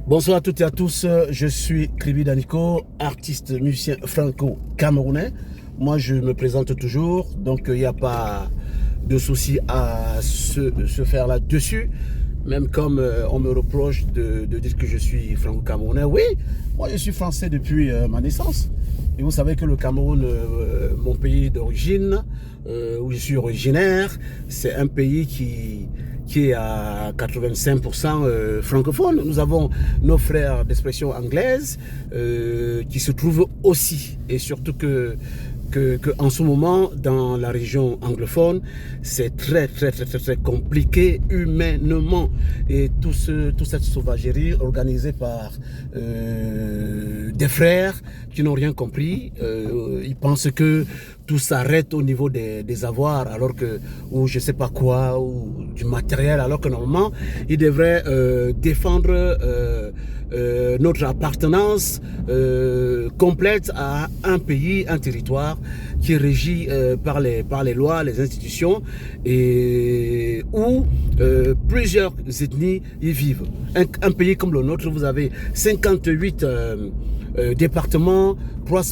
Bonsoir à toutes et à tous, je suis Kribi Daniko, artiste musicien franco-camerounais. Moi je me présente toujours, donc il n'y a pas de souci à se faire là-dessus. Même comme on me reproche de dire que je suis franco-camerounais. Oui, moi je suis français depuis ma naissance. Et vous savez que le Cameroun, mon pays d'origine, où je suis originaire, c'est un pays qui est à 85% francophone. Nous avons nos frères d'expression anglaise qui se trouvent aussi. Et surtout que en ce moment, dans la région anglophone, c'est très compliqué humainement. Et toute cette sauvagerie organisée par des frères qui n'ont rien compris, ils pensent que tout s'arrête au niveau des avoirs, alors que, ou je sais pas quoi, ou du matériel, alors que normalement, ils devraient défendre notre appartenance complète à un pays, un territoire qui est régi par les lois, les institutions et où plusieurs ethnies y vivent. Un pays comme le nôtre, vous avez 58 départements,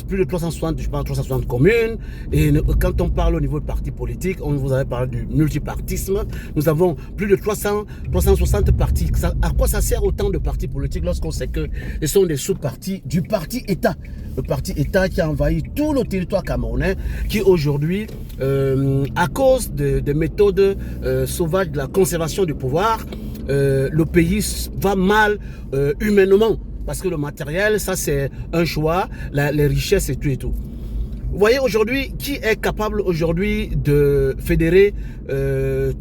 plus de 360, je pense 360 communes. Et quand on parle au niveau de partis politiques, on vous avait parlé du multipartisme. Nous avons plus de 360 partis. À quoi ça sert autant de partis politiques lorsqu'on sait que ce sont des sous-partis du parti État? Le parti État qui a envahi tout le territoire camerounais, qui aujourd'hui, à cause des méthodes sauvages de la conservation du pouvoir, le pays va mal humainement. Parce que le matériel, ça c'est un choix, les richesses et tout et tout. Vous voyez aujourd'hui, qui est capable aujourd'hui de fédérer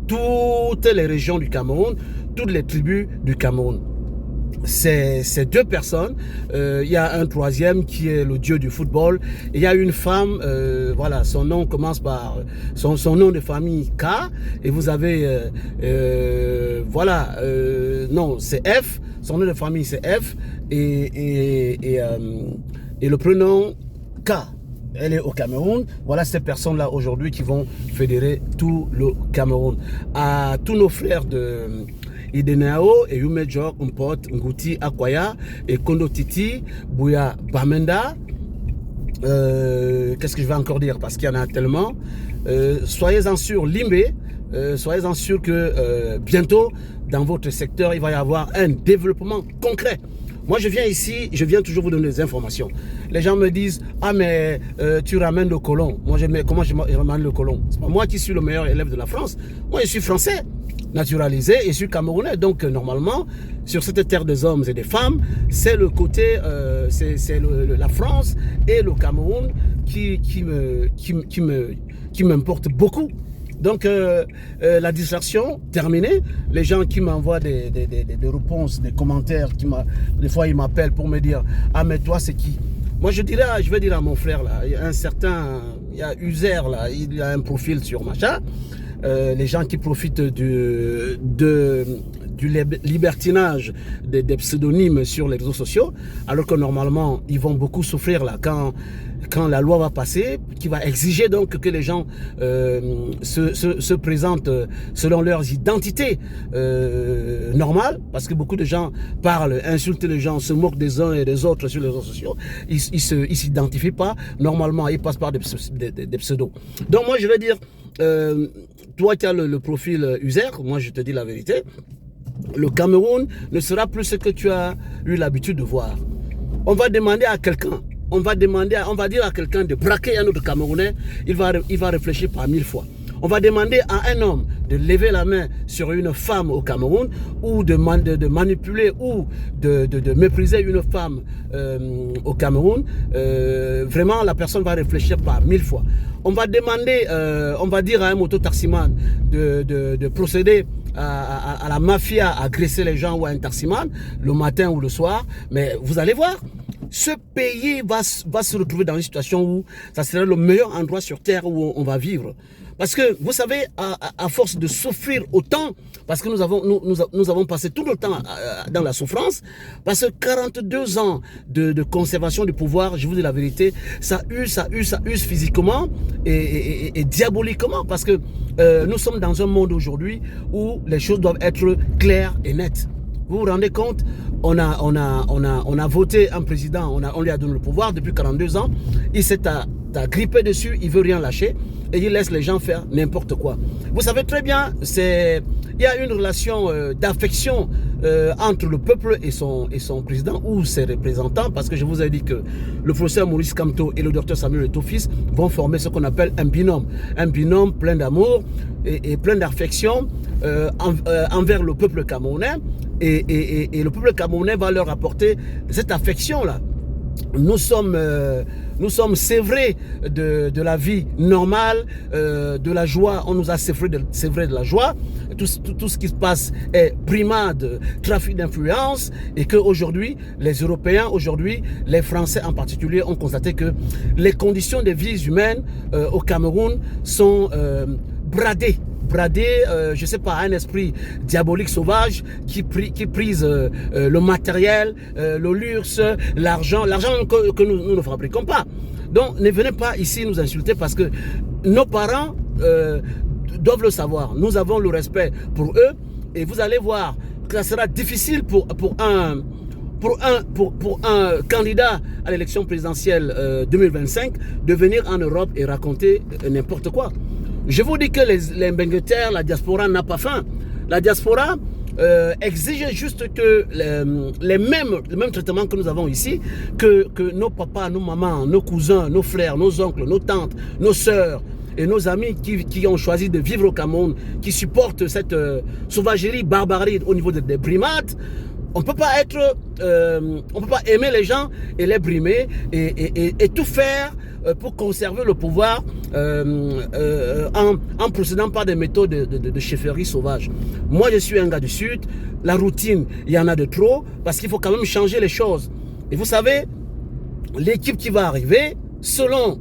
toutes les régions du Cameroun, toutes les tribus du Cameroun? C'est deux personnes. Il y a un troisième qui est le dieu du football. Il y a une femme, voilà, son nom commence par son nom de famille K. Et vous avez, voilà, non, c'est F. Son nom de famille c'est F. Et le prénom K. Elle est au Cameroun. Voilà ces personnes-là aujourd'hui qui vont fédérer tout le Cameroun. À tous nos frères de Idenao et Yumejok, Mpot, Ngouti, Akwaya et Kondo Titi, Bouya Bamenda. Qu'est-ce que je vais encore dire? Parce qu'il y en a tellement. Soyez-en sûrs, Limbe, soyez-en sûrs que bientôt, dans votre secteur, il va y avoir un développement concret. Moi, je viens ici, je viens toujours vous donner des informations. Les gens me disent, ah mais tu ramènes le colon. Moi, comment je ramène le colon? C'est pas moi qui suis le meilleur élève de la France. Moi, je suis français, naturalisé, et je suis camerounais. Donc, normalement, sur cette terre des hommes et des femmes, c'est le côté, c'est la France et le Cameroun qui m'importe beaucoup. Donc, la distraction, terminée. Les gens qui m'envoient des réponses, des commentaires, des fois ils m'appellent pour me dire « Ah, mais toi, c'est qui ?» Moi, je vais dire à mon frère, là, il y a un certain, il y a User, là, il a un profil sur machin. Les gens qui profitent du libertinage des pseudonymes sur les réseaux sociaux, alors que normalement, ils vont beaucoup souffrir là quand la loi va passer, qui va exiger donc que les gens se présentent selon leurs identités normales, parce que beaucoup de gens parlent, insultent les gens, se moquent des uns et des autres sur les réseaux sociaux, ils s'identifient pas normalement, ils passent par des pseudos. Donc moi je vais dire, toi qui as le profil user, moi je te dis la vérité, le Cameroun ne sera plus ce que tu as eu l'habitude de voir. On va demander à quelqu'un, on va dire à quelqu'un de braquer un autre Camerounais, il va réfléchir par 1000 fois. On va demander à un homme de lever la main sur une femme au Cameroun, ou de manipuler ou de mépriser une femme au Cameroun. Vraiment, la personne va réfléchir par 1000 fois. On va demander, on va dire à un moto-taximan de procéder à la mafia, à agresser les gens, ou à un taximan le matin ou le soir. Mais vous allez voir, ce pays va se retrouver dans une situation où ça sera le meilleur endroit sur terre où on va vivre. Parce que, vous savez, à force de souffrir autant, parce que nous avons passé tout le temps dans la souffrance, parce que 42 ans de conservation du pouvoir, je vous dis la vérité, ça use physiquement et diaboliquement, parce que nous sommes dans un monde aujourd'hui où les choses doivent être claires et nettes. Vous vous rendez compte? on a voté un président, on lui a donné le pouvoir depuis 42 ans. Il s'est grippé dessus, il veut rien lâcher et il laisse les gens faire n'importe quoi. Vous savez très bien, il y a une relation d'affection entre le peuple et son président ou ses représentants, parce que je vous ai dit que le professeur Maurice Kamto et le docteur Samuel Eto'o-Fils vont former ce qu'on appelle un binôme plein d'amour et plein d'affection envers le peuple camerounais, et le peuple camerounais va leur apporter cette affection-là. Nous sommes sévrés de la vie normale, de la joie. On nous a sévrés de la joie. Tout ce qui se passe est brimade, trafic d'influence, et qu'aujourd'hui, les Européens, les Français en particulier, ont constaté que les conditions de vie humaines au Cameroun sont bradées, je ne sais pas, un esprit diabolique sauvage qui prise le matériel, le luxe, l'argent que nous ne fabriquons pas. Donc ne venez pas ici nous insulter, parce que nos parents doivent le savoir. Nous avons le respect pour eux, et vous allez voir que ça sera difficile pour un candidat à l'élection présidentielle 2025 de venir en Europe et raconter n'importe quoi. Je vous dis que les Mbenguters, la diaspora n'a pas faim. La diaspora exige juste que le même traitement que nous avons ici, que nos papas, nos mamans, nos cousins, nos frères, nos oncles, nos tantes, nos sœurs et nos amis qui ont choisi de vivre au Cameroun, qui supportent cette sauvagerie, barbarie au niveau des primates. On ne peut pas aimer les gens et les brimer et tout faire pour conserver le pouvoir en procédant par des méthodes de chefferie sauvage. Moi, je suis un gars du Sud. La routine, il y en a de trop, parce qu'il faut quand même changer les choses. Et vous savez, l'équipe qui va arriver, selon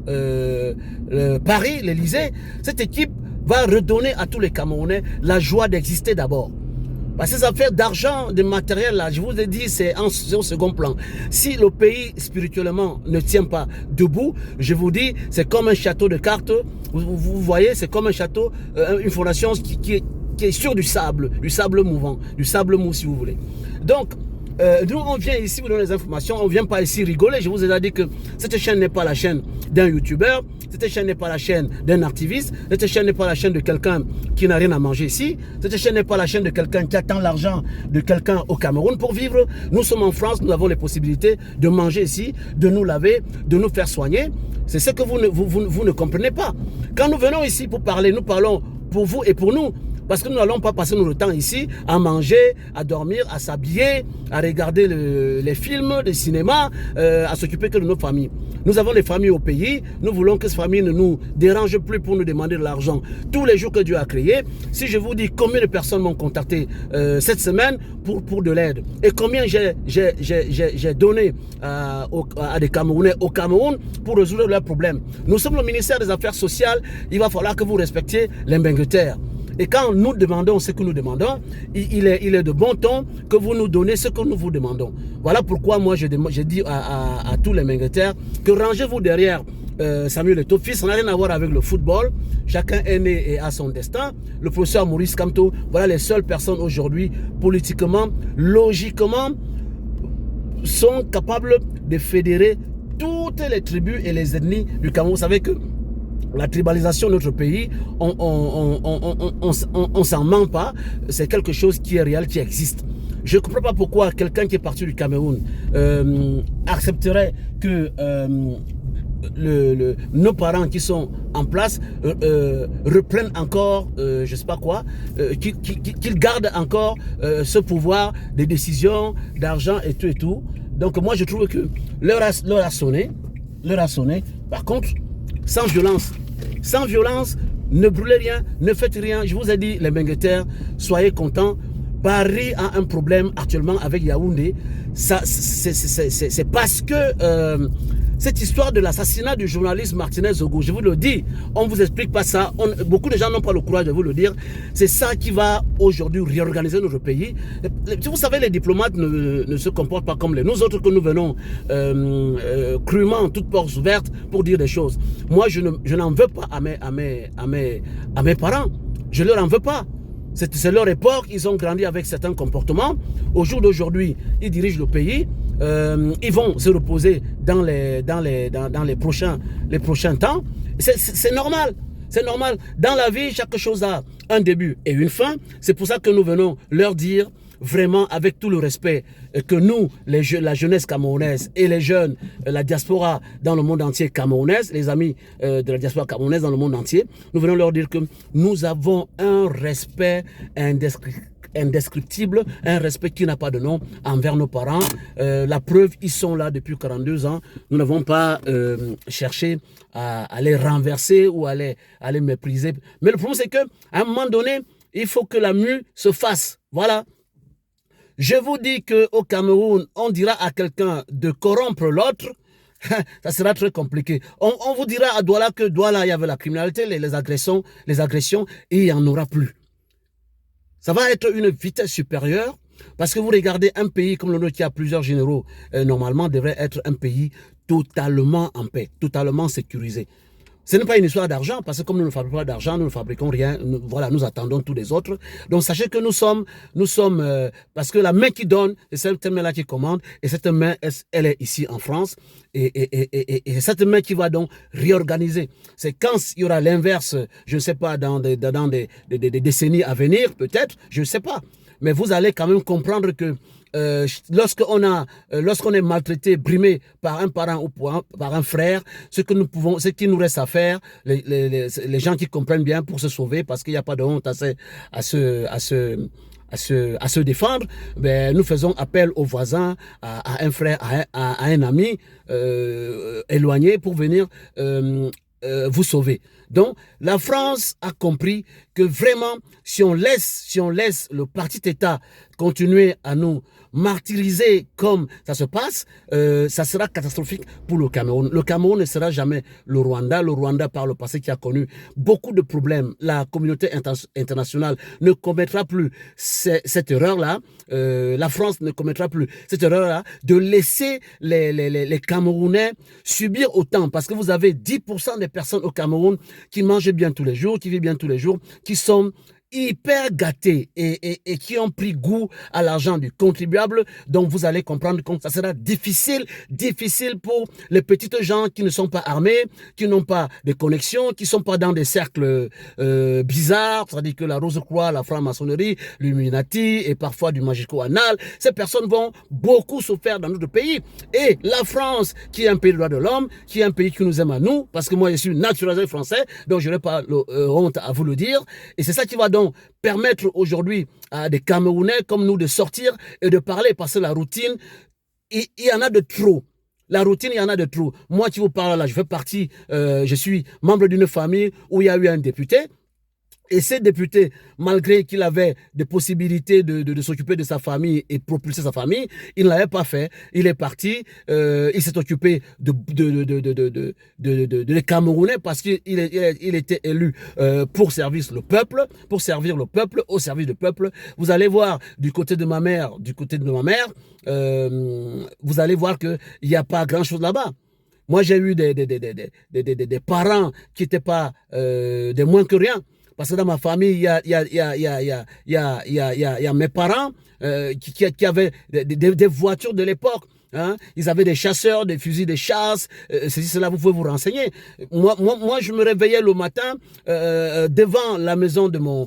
Paris, l'Élysée, cette équipe va redonner à tous les Camerounais la joie d'exister d'abord. Parce que ces affaires d'argent, de matériel, là, je vous ai dit, c'est en second plan. Si le pays, spirituellement, ne tient pas debout, je vous dis, c'est comme un château de cartes. Vous voyez, c'est comme un château, une fondation qui est sur du sable mouvant, du sable mou, si vous voulez. Donc, nous, on vient ici vous donner des informations, on ne vient pas ici rigoler. Je vous ai dit que cette chaîne n'est pas la chaîne d'un youtubeur, cette chaîne n'est pas la chaîne d'un activiste, cette chaîne n'est pas la chaîne de quelqu'un qui n'a rien à manger ici, cette chaîne n'est pas la chaîne de quelqu'un qui attend l'argent de quelqu'un au Cameroun pour vivre. Nous sommes en France, nous avons les possibilités de manger ici, de nous laver, de nous faire soigner. C'est ce que vous ne comprenez pas. Quand nous venons ici pour parler, nous parlons pour vous et pour nous. Parce que nous n'allons pas passer notre temps ici à manger, à dormir, à s'habiller, à regarder les films, le cinéma, à s'occuper que de nos familles. Nous avons des familles au pays, nous voulons que ces familles ne nous dérangent plus pour nous demander de l'argent tous les jours que Dieu a créé. Si je vous dis combien de personnes m'ont contacté cette semaine pour de l'aide, et combien j'ai donné à des Camerounais au Cameroun pour résoudre leurs problèmes. Nous sommes le ministère des Affaires sociales, il va falloir que vous respectiez les Mbenguters. Et quand nous demandons ce que nous demandons, il est de bon ton que vous nous donnez ce que nous vous demandons. Voilà pourquoi moi je dis à tous les Mbenguters que rangez-vous derrière Samuel Eto'o-Fils. Ça n'a rien à voir avec le football. Chacun est né et a son destin. Le professeur Maurice Kamto, voilà les seules personnes aujourd'hui, politiquement, logiquement, sont capables de fédérer toutes les tribus et les ethnies du Cameroun. Vous savez que la tribalisation de notre pays, on s'en ment pas, c'est quelque chose qui est réel, qui existe. Je ne comprends pas pourquoi quelqu'un qui est parti du Cameroun accepterait que nos parents qui sont en place reprennent encore, je ne sais pas quoi, qu'ils gardent encore ce pouvoir de décision, d'argent et tout et tout. Donc moi je trouve que l'heure a sonné. Par contre, sans violence, ne brûlez rien, ne faites rien. Je vous ai dit, les Mbenguters, soyez contents. Paris a un problème actuellement avec Yaoundé. C'est parce que cette histoire de l'assassinat du journaliste Martinez Ogo, je vous le dis, on ne vous explique pas ça. Beaucoup de gens n'ont pas le courage de vous le dire. C'est ça qui va aujourd'hui réorganiser notre pays. Vous savez, les diplomates ne se comportent pas comme nous autres que nous venons crûment, toutes portes ouvertes pour dire des choses. Moi, je n'en veux pas à mes parents. Je ne leur en veux pas. C'est leur époque, ils ont grandi avec certains comportements. Au jour d'aujourd'hui, ils dirigent le pays. Ils vont se reposer dans les prochains temps. C'est normal. C'est normal. Dans la vie, chaque chose a un début et une fin. C'est pour ça que nous venons leur dire vraiment avec tout le respect que nous, la jeunesse camerounaise et les jeunes, la diaspora dans le monde entier camerounaise, les amis de la diaspora camerounaise dans le monde entier, nous venons leur dire que nous avons un respect indescriptible, un respect qui n'a pas de nom envers nos parents. La preuve, ils sont là depuis 42 ans. Nous n'avons pas cherché à les renverser ou à les mépriser. Mais le problème, c'est qu'à un moment donné, il faut que la mue se fasse. Voilà. Je vous dis qu'au Cameroun, on dira à quelqu'un de corrompre l'autre, ça sera très compliqué. On vous dira à Douala que Douala, il y avait la criminalité, les agressions, et il n'y en aura plus. Ça va être une vitesse supérieure parce que vous regardez un pays comme le nôtre qui a plusieurs généraux, normalement devrait être un pays totalement en paix, totalement sécurisé. Ce n'est pas une histoire d'argent, parce que comme nous ne fabriquons pas d'argent, nous ne fabriquons rien, nous attendons tous les autres. Donc sachez que nous sommes parce que la main qui donne, c'est cette main-là qui commande, et cette main, elle est ici en France, et cette main qui va donc réorganiser. C'est quand il y aura l'inverse, je ne sais pas, dans des décennies à venir, peut-être, je ne sais pas. Mais vous allez quand même comprendre que lorsqu'on est maltraité, brimé par un parent ou par un frère, ce qui nous reste à faire, les gens qui comprennent bien pour se sauver, parce qu'il n'y a pas de honte à se défendre, ben, nous faisons appel aux voisins, à un frère, à un ami éloigné pour venir vous sauver. Donc, la France a compris que vraiment, si on laisse le parti-État continuer à nous martyriser comme ça se passe, ça sera catastrophique pour le Cameroun. Le Cameroun ne sera jamais le Rwanda. Le Rwanda, par le passé, qui a connu beaucoup de problèmes. La communauté internationale ne commettra plus cette erreur-là. La France ne commettra plus cette erreur-là de laisser les Camerounais subir autant. Parce que vous avez 10% des personnes au Cameroun qui mangent bien tous les jours, qui vivent bien tous les jours, qui sont hyper gâtés et qui ont pris goût à l'argent du contribuable. Donc vous allez comprendre que ça sera difficile pour les petites gens qui ne sont pas armés, qui n'ont pas de connexion, qui ne sont pas dans des cercles bizarres, c'est-à-dire que la Rose-Croix, la franc-maçonnerie, l'Illuminati et parfois du magico-anal. Ces personnes vont beaucoup souffrir dans notre pays. Et la France, qui est un pays de droits de l'homme, qui est un pays qui nous aime à nous, parce que moi je suis naturalisé français, donc je n'ai pas honte à vous le dire. Et c'est ça qui va donc permettre aujourd'hui à des Camerounais comme nous de sortir et de parler, parce que la routine, il y en a de trop. La routine, il y en a de trop. Moi qui vous parle là, je fais partie, je suis membre d'une famille où il y a eu un député. Et ces députés, malgré qu'il avait des possibilités de s'occuper de sa famille et propulser sa famille, il ne l'avait pas fait. Il est parti, il s'est occupé des Camerounais parce qu'il était élu pour servir le peuple, au service du peuple. Vous allez voir du côté de ma mère, vous allez voir qu'il n'y a pas grand-chose là-bas. Moi, j'ai eu des parents qui n'étaient pas des moins que rien. Parce que dans ma famille, il y a mes parents qui avaient des voitures de l'époque. Hein? Ils avaient des chasseurs, des fusils de chasse. Ceci, cela, vous pouvez vous renseigner. Moi, je me réveillais le matin devant la maison de mon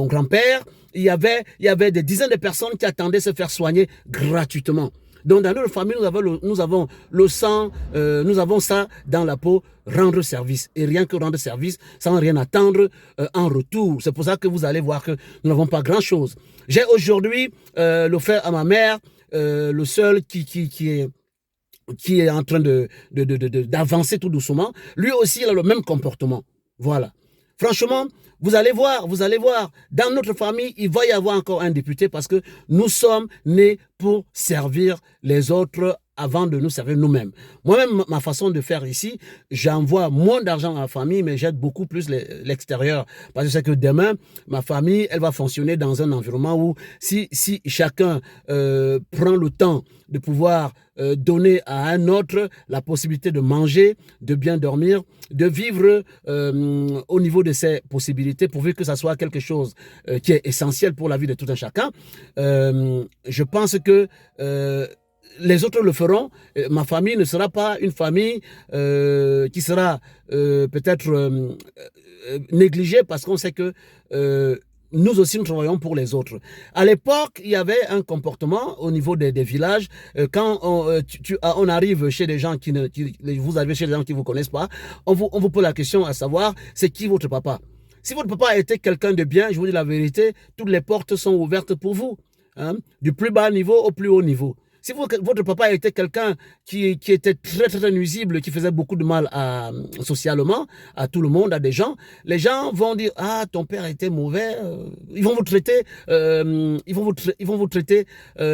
grand-père. Il y avait des dizaines de personnes qui attendaient se faire soigner gratuitement. Donc, dans notre famille, nous avons le sang, nous avons ça dans la peau, rendre service. Et rien que rendre service, sans rien attendre en retour. C'est pour ça que vous allez voir que nous n'avons pas grand-chose. J'ai aujourd'hui le frère à ma mère, le seul qui est en train d'avancer tout doucement. Lui aussi, il a le même comportement. Voilà. Franchement, vous allez voir, dans notre famille, il va y avoir encore un député parce que nous sommes nés pour servir les autres avant de nous servir nous-mêmes. Moi-même, ma façon de faire ici, j'envoie moins d'argent à la famille, mais j'aide beaucoup plus l'extérieur. Parce que je sais que demain, ma famille, elle va fonctionner dans un environnement où si chacun prend le temps de pouvoir donner à un autre la possibilité de manger, de bien dormir, de vivre au niveau de ses possibilités, pourvu que ça soit quelque chose qui est essentiel pour la vie de tout un chacun. Je pense que les autres le feront. Ma famille ne sera pas une famille qui sera peut-être négligée parce qu'on sait que nous aussi, nous travaillons pour les autres. À l'époque, il y avait un comportement au niveau des villages. Quand on arrive chez des gens vous arrivez chez des gens qui ne vous connaissent pas, on vous pose la question à savoir, c'est qui votre papa? Si votre papa était quelqu'un de bien, je vous dis la vérité, toutes les portes sont ouvertes pour vous. Hein, du plus bas niveau au plus haut niveau. Si votre papa était quelqu'un qui était très, très nuisible, qui faisait beaucoup de mal socialement à tout le monde, à des gens, les gens vont dire « Ah, ton père était mauvais ». Ils vont vous traiter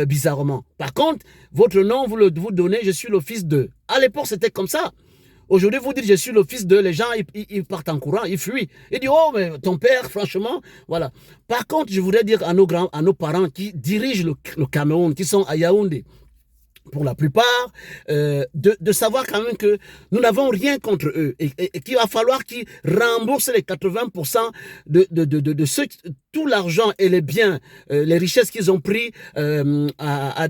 bizarrement. Par contre, votre nom, vous donnez « Je suis le fils de ». À l'époque, c'était comme ça. Aujourd'hui, vous dites, je suis le fils de, les gens, ils partent en courant, ils fuient. Ils disent, oh, mais ton père, franchement, voilà. Par contre, je voudrais dire à nos parents qui dirigent le Cameroun, qui sont à Yaoundé, pour la plupart, de savoir quand même que nous n'avons rien contre eux et qu'il va falloir qu'ils remboursent les 80% de tout l'argent et les biens, les richesses qu'ils ont pris à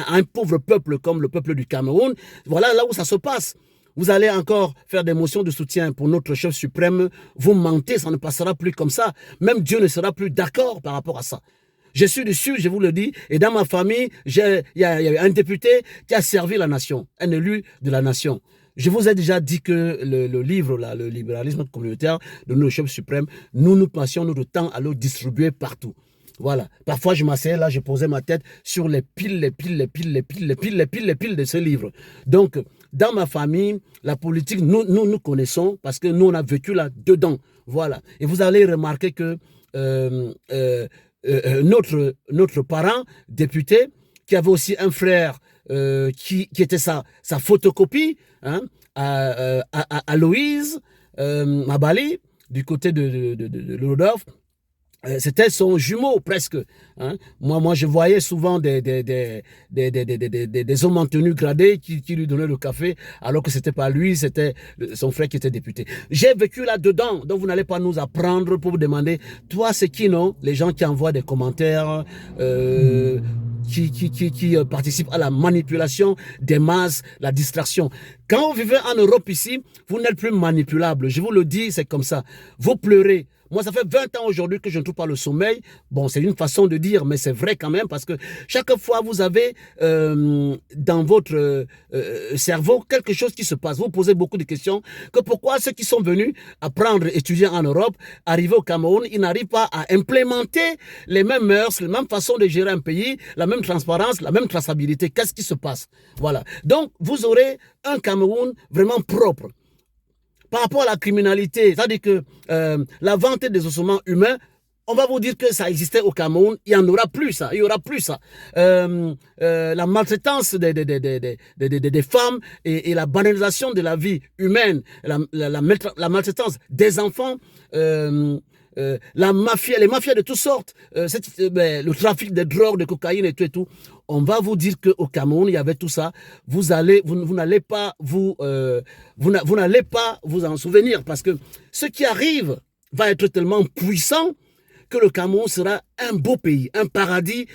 un pauvre peuple comme le peuple du Cameroun. Voilà là où ça se passe. Vous allez encore faire des motions de soutien pour notre chef suprême. Vous mentez, ça ne passera plus comme ça. Même Dieu ne sera plus d'accord par rapport à ça. Je suis dessus, je vous le dis, et dans ma famille, il y a un député qui a servi la nation, un élu de la nation. Je vous ai déjà dit que le livre, là, le libéralisme communautaire de notre chef suprême, nous passions notre temps à le distribuer partout. Voilà. Parfois, je m'asseyais là, je posais ma tête sur les piles de ce livre. Donc, dans ma famille, la politique, nous connaissons parce que nous, on a vécu là-dedans. Voilà. Et vous allez remarquer que notre parent, député, qui avait aussi un frère qui était sa photocopie, hein, à Louise, Mabali, du côté de Rodolphe. C'était son jumeau presque. Hein. Moi, je voyais souvent des hommes en tenue gradée qui lui donnaient le café, alors que c'était pas lui, c'était son frère qui était député. J'ai vécu là-dedans, donc vous n'allez pas nous apprendre pour vous demander, toi, c'est qui, non? Les gens qui envoient des commentaires, qui participent à la manipulation des masses, la distraction. Quand vous vivez en Europe ici, vous n'êtes plus manipulable. Je vous le dis, c'est comme ça. Vous pleurez. Moi, ça fait 20 ans aujourd'hui que je ne trouve pas le sommeil. Bon, c'est une façon de dire, mais c'est vrai quand même parce que chaque fois, vous avez dans votre cerveau quelque chose qui se passe. Vous posez beaucoup de questions. Que pourquoi ceux qui sont venus apprendre, étudier en Europe, arriver au Cameroun, ils n'arrivent pas à implémenter les mêmes mœurs, les mêmes façons de gérer un pays, la même transparence, la même traçabilité. Qu'est-ce qui se passe? Voilà. Donc, vous aurez un Cameroun vraiment propre. Par rapport à la criminalité, c'est-à-dire que la vente des ossements humains, on va vous dire que ça existait au Cameroun, il n'y en aura plus ça, il y aura plus ça. La maltraitance des femmes et la banalisation de la vie humaine, la maltraitance des enfants, les mafias de toutes sortes, le trafic de drogue, de cocaïne et tout. On va vous dire qu'au Cameroun, il y avait tout ça. Vous n'allez pas vous en souvenir parce que ce qui arrive va être tellement puissant que le Cameroun sera un beau pays, un paradis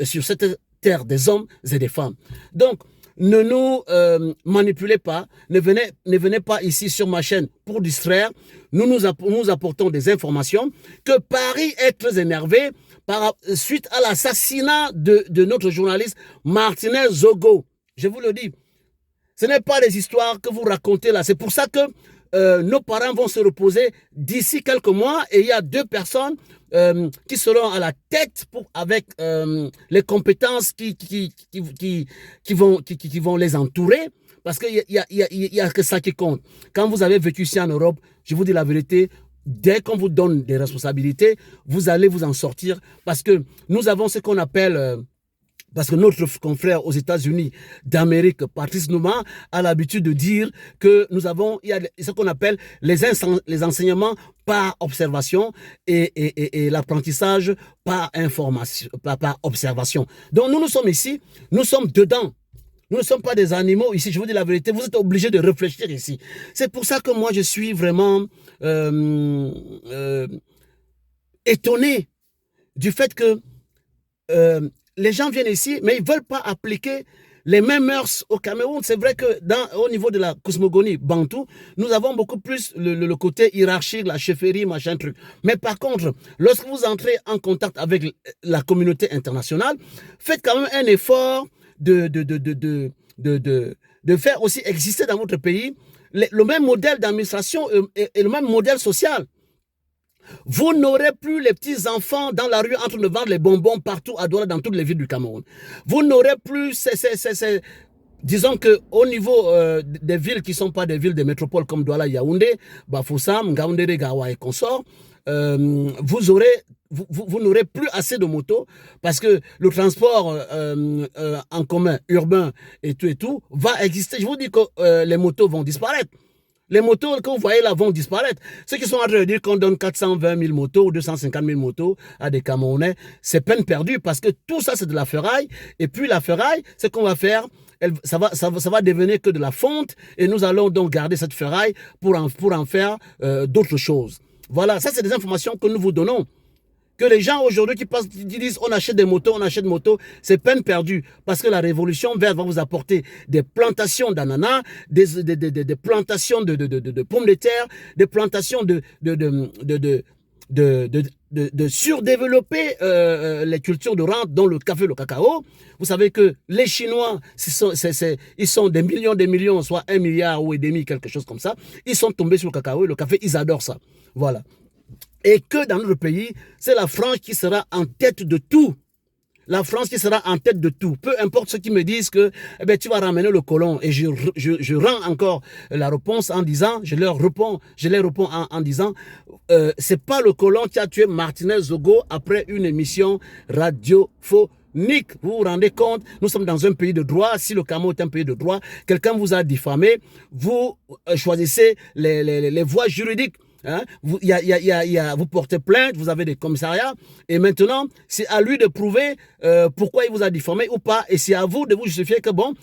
sur cette terre des hommes et des femmes. Donc, ne nous manipulez pas, ne venez pas ici sur ma chaîne pour distraire. Nous apportons des informations que Paris est très énervé suite à l'assassinat de notre journaliste Martinez Zogo. Je vous le dis, ce n'est pas des histoires que vous racontez là. C'est pour ça que nos parents vont se reposer d'ici quelques mois et il y a 2 personnes qui seront à la tête avec les compétences qui vont les entourer parce qu'il y a que ça qui compte. Quand vous avez vécu ici en Europe, je vous dis la vérité, dès qu'on vous donne des responsabilités, vous allez vous en sortir parce que nous avons ce qu'on appelle Parce que notre confrère aux États-Unis d'Amérique, Patrice Numa, a l'habitude de dire que nous avons, il y a ce qu'on appelle les enseignements par observation et l'apprentissage par information, par observation. Donc nous sommes ici, nous sommes dedans. Nous ne sommes pas des animaux ici, je vous dis la vérité, vous êtes obligés de réfléchir ici. C'est pour ça que moi je suis vraiment étonné du fait que les gens viennent ici, mais ils ne veulent pas appliquer les mêmes mœurs au Cameroun. C'est vrai que au niveau de la cosmogonie bantou, nous avons beaucoup plus le côté hiérarchique, la chefferie, machin truc. Mais par contre, lorsque vous entrez en contact avec la communauté internationale, faites quand même un effort de faire aussi exister dans votre pays le même modèle d'administration et le même modèle social. Vous n'aurez plus les petits enfants dans la rue en train de vendre les bonbons partout à Douala dans toutes les villes du Cameroun. Vous n'aurez plus disons qu'au niveau des villes qui ne sont pas des villes de métropole comme Douala, Yaoundé, Bafoussam, Ngaoundéré, Gawa et consorts, vous n'aurez plus assez de motos parce que le transport en commun, urbain et tout va exister. Je vous dis que les motos vont disparaître. Les motos que vous voyez là vont disparaître. Ceux qui sont en train de dire qu'on donne 420 000 motos ou 250 000 motos à des Camerounais, c'est peine perdue parce que tout ça c'est de la ferraille. Et puis la ferraille, ce qu'on va faire, ça va devenir que de la fonte et nous allons donc garder cette ferraille pour en faire d'autres choses. Voilà, ça c'est des informations que nous vous donnons. Que les gens aujourd'hui qui disent on achète des motos, c'est peine perdue. Parce que la révolution verte va vous apporter des plantations d'ananas, des plantations de pommes de terre, des plantations de surdévelopper les cultures de rente, dont le café, le cacao. Vous savez que les Chinois, ils sont des millions, soit 1 milliard ou et demi, quelque chose comme ça. Ils sont tombés sur le cacao et le café, ils adorent ça. Voilà. Et que dans notre pays, c'est la France qui sera en tête de tout. La France qui sera en tête de tout. Peu importe ceux qui me disent que tu vas ramener le colon. Et je rends encore la réponse en disant, je les réponds en disant, c'est pas le colon qui a tué Martinez Zogo après une émission radiophonique. Vous vous rendez compte, nous sommes dans un pays de droit. Si le Cameroun est un pays de droit, quelqu'un vous a diffamé, vous choisissez les voies juridiques. Hein? Vous portez plainte, vous avez des commissariats, et maintenant, c'est à lui de prouver pourquoi il vous a diffamé ou pas, et c'est à vous de vous justifier que bon,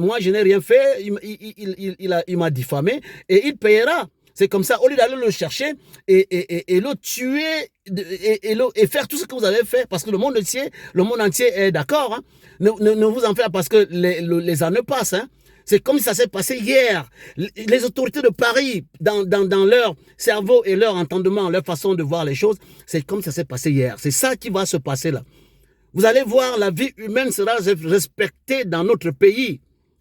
moi je n'ai rien fait, il m'a diffamé, et il payera. C'est comme ça, au lieu d'aller le chercher et le tuer et faire tout ce que vous avez fait, parce que le monde entier est d'accord. Hein? Ne vous en faites parce que les années passent. Hein? C'est comme si ça s'est passé hier. Les autorités de Paris, dans leur cerveau et leur entendement, leur façon de voir les choses, c'est comme si ça s'est passé hier. C'est ça qui va se passer là. Vous allez voir, la vie humaine sera respectée dans notre pays.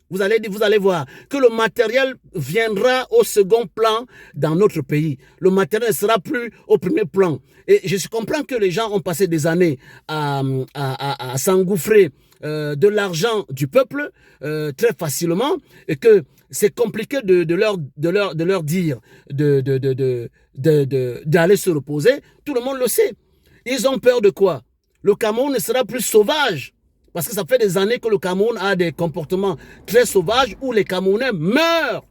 Vous allez voir que le matériel viendra au second plan dans notre pays. Le matériel ne sera plus au premier plan. Et je comprends que les gens ont passé des années à s'engouffrer de l'argent du peuple très facilement et que c'est compliqué de leur dire d'aller se reposer. Tout le monde le sait. Ils ont peur de quoi? Le Cameroun ne sera plus sauvage. Parce que ça fait des années que le Cameroun a des comportements très sauvages où les Camerounais meurent,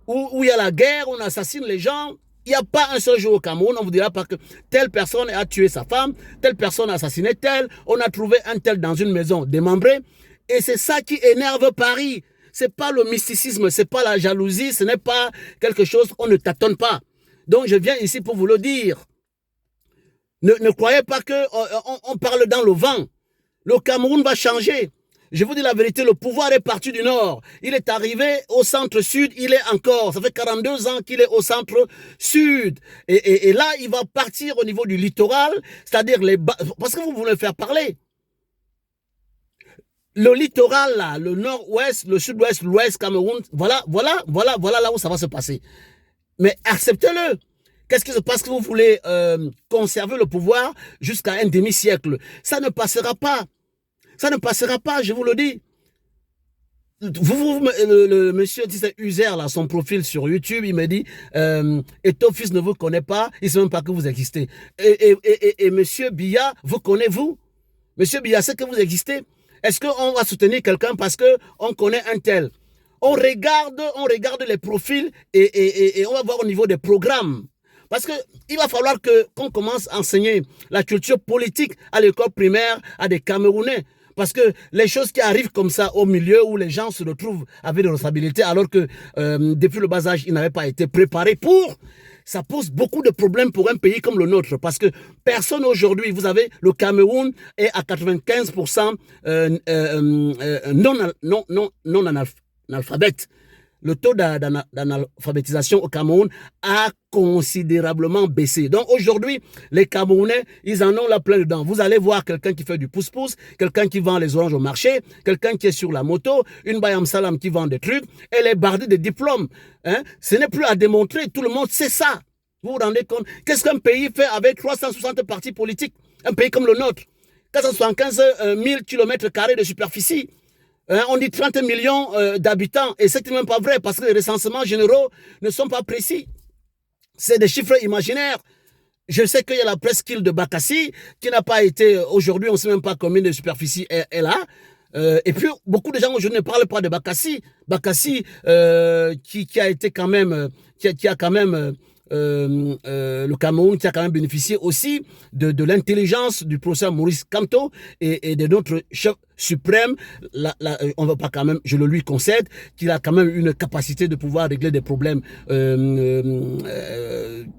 où il y a la guerre, on assassine les gens. Il n'y a pas un seul jour au Cameroun, on vous dira pas que telle personne a tué sa femme, telle personne a assassiné telle, on a trouvé un tel dans une maison démembrée. Et c'est ça qui énerve Paris. C'est pas le mysticisme, c'est pas la jalousie, ce n'est pas quelque chose qu'on ne tâtonne pas. Donc je viens ici pour vous le dire. Ne croyez pas qu'on parle dans le vent. Le Cameroun va changer. Je vous dis la vérité, le pouvoir est parti du nord. Il est arrivé au centre-sud, il est encore. Ça fait 42 ans qu'il est au centre-sud. Et là, il va partir au niveau du littoral, c'est-à-dire parce que vous voulez faire parler. Le littoral, là, le nord-ouest, le sud-ouest, l'ouest, Cameroun, voilà là où ça va se passer. Mais acceptez-le. Qu'est-ce qui se passe que vous voulez conserver le pouvoir jusqu'à un demi-siècle? Ça ne passera pas. Ça ne passera pas, je vous le dis. Le monsieur disait Uzer, là, son profil sur YouTube, il me dit et ton fils ne vous connaît pas, il ne sait même pas que vous existez. Et monsieur Biya, vous connaissez-vous? Monsieur Biya, c'est que vous existez. Est-ce qu'on va soutenir quelqu'un parce qu'on connaît un tel? On regarde les profils et on va voir au niveau des programmes. Parce qu'il va falloir qu'on commence à enseigner la culture politique à l'école primaire à des Camerounais. Parce que les choses qui arrivent comme ça au milieu où les gens se retrouvent avec des responsabilités alors que depuis le bas âge, ils n'avaient pas été préparés pour, ça pose beaucoup de problèmes pour un pays comme le nôtre. Parce que personne aujourd'hui, vous avez le Cameroun est à 95% non analphabète. Le taux d'analphabétisation au Cameroun a considérablement baissé. Donc aujourd'hui, les Camerounais, ils en ont la plein dedans. Vous allez voir quelqu'un qui fait du pouce-pouce, quelqu'un qui vend les oranges au marché, quelqu'un qui est sur la moto, une Bayam Salam qui vend des trucs, elle est bardée de diplômes. Hein? Ce n'est plus à démontrer, tout le monde sait ça. Vous vous rendez compte? Qu'est-ce qu'un pays fait avec 360 partis politiques? Un pays comme le nôtre, 475 000 km² de superficie. On dit 30 millions d'habitants et c'est même pas vrai parce que les recensements généraux ne sont pas précis. C'est des chiffres imaginaires. Je sais qu'il y a la presqu'île de Bakassi qui n'a pas été, aujourd'hui on ne sait même pas combien de superficie elle a. Et puis beaucoup de gens aujourd'hui ne parlent pas de Bakassi. Bakassi qui a été quand même, qui a quand même le Cameroun qui a quand même bénéficié aussi de l'intelligence du professeur Maurice Kamto et de notre chef suprême. On va pas quand même, je le lui concède, qu'il a quand même une capacité de pouvoir régler des problèmes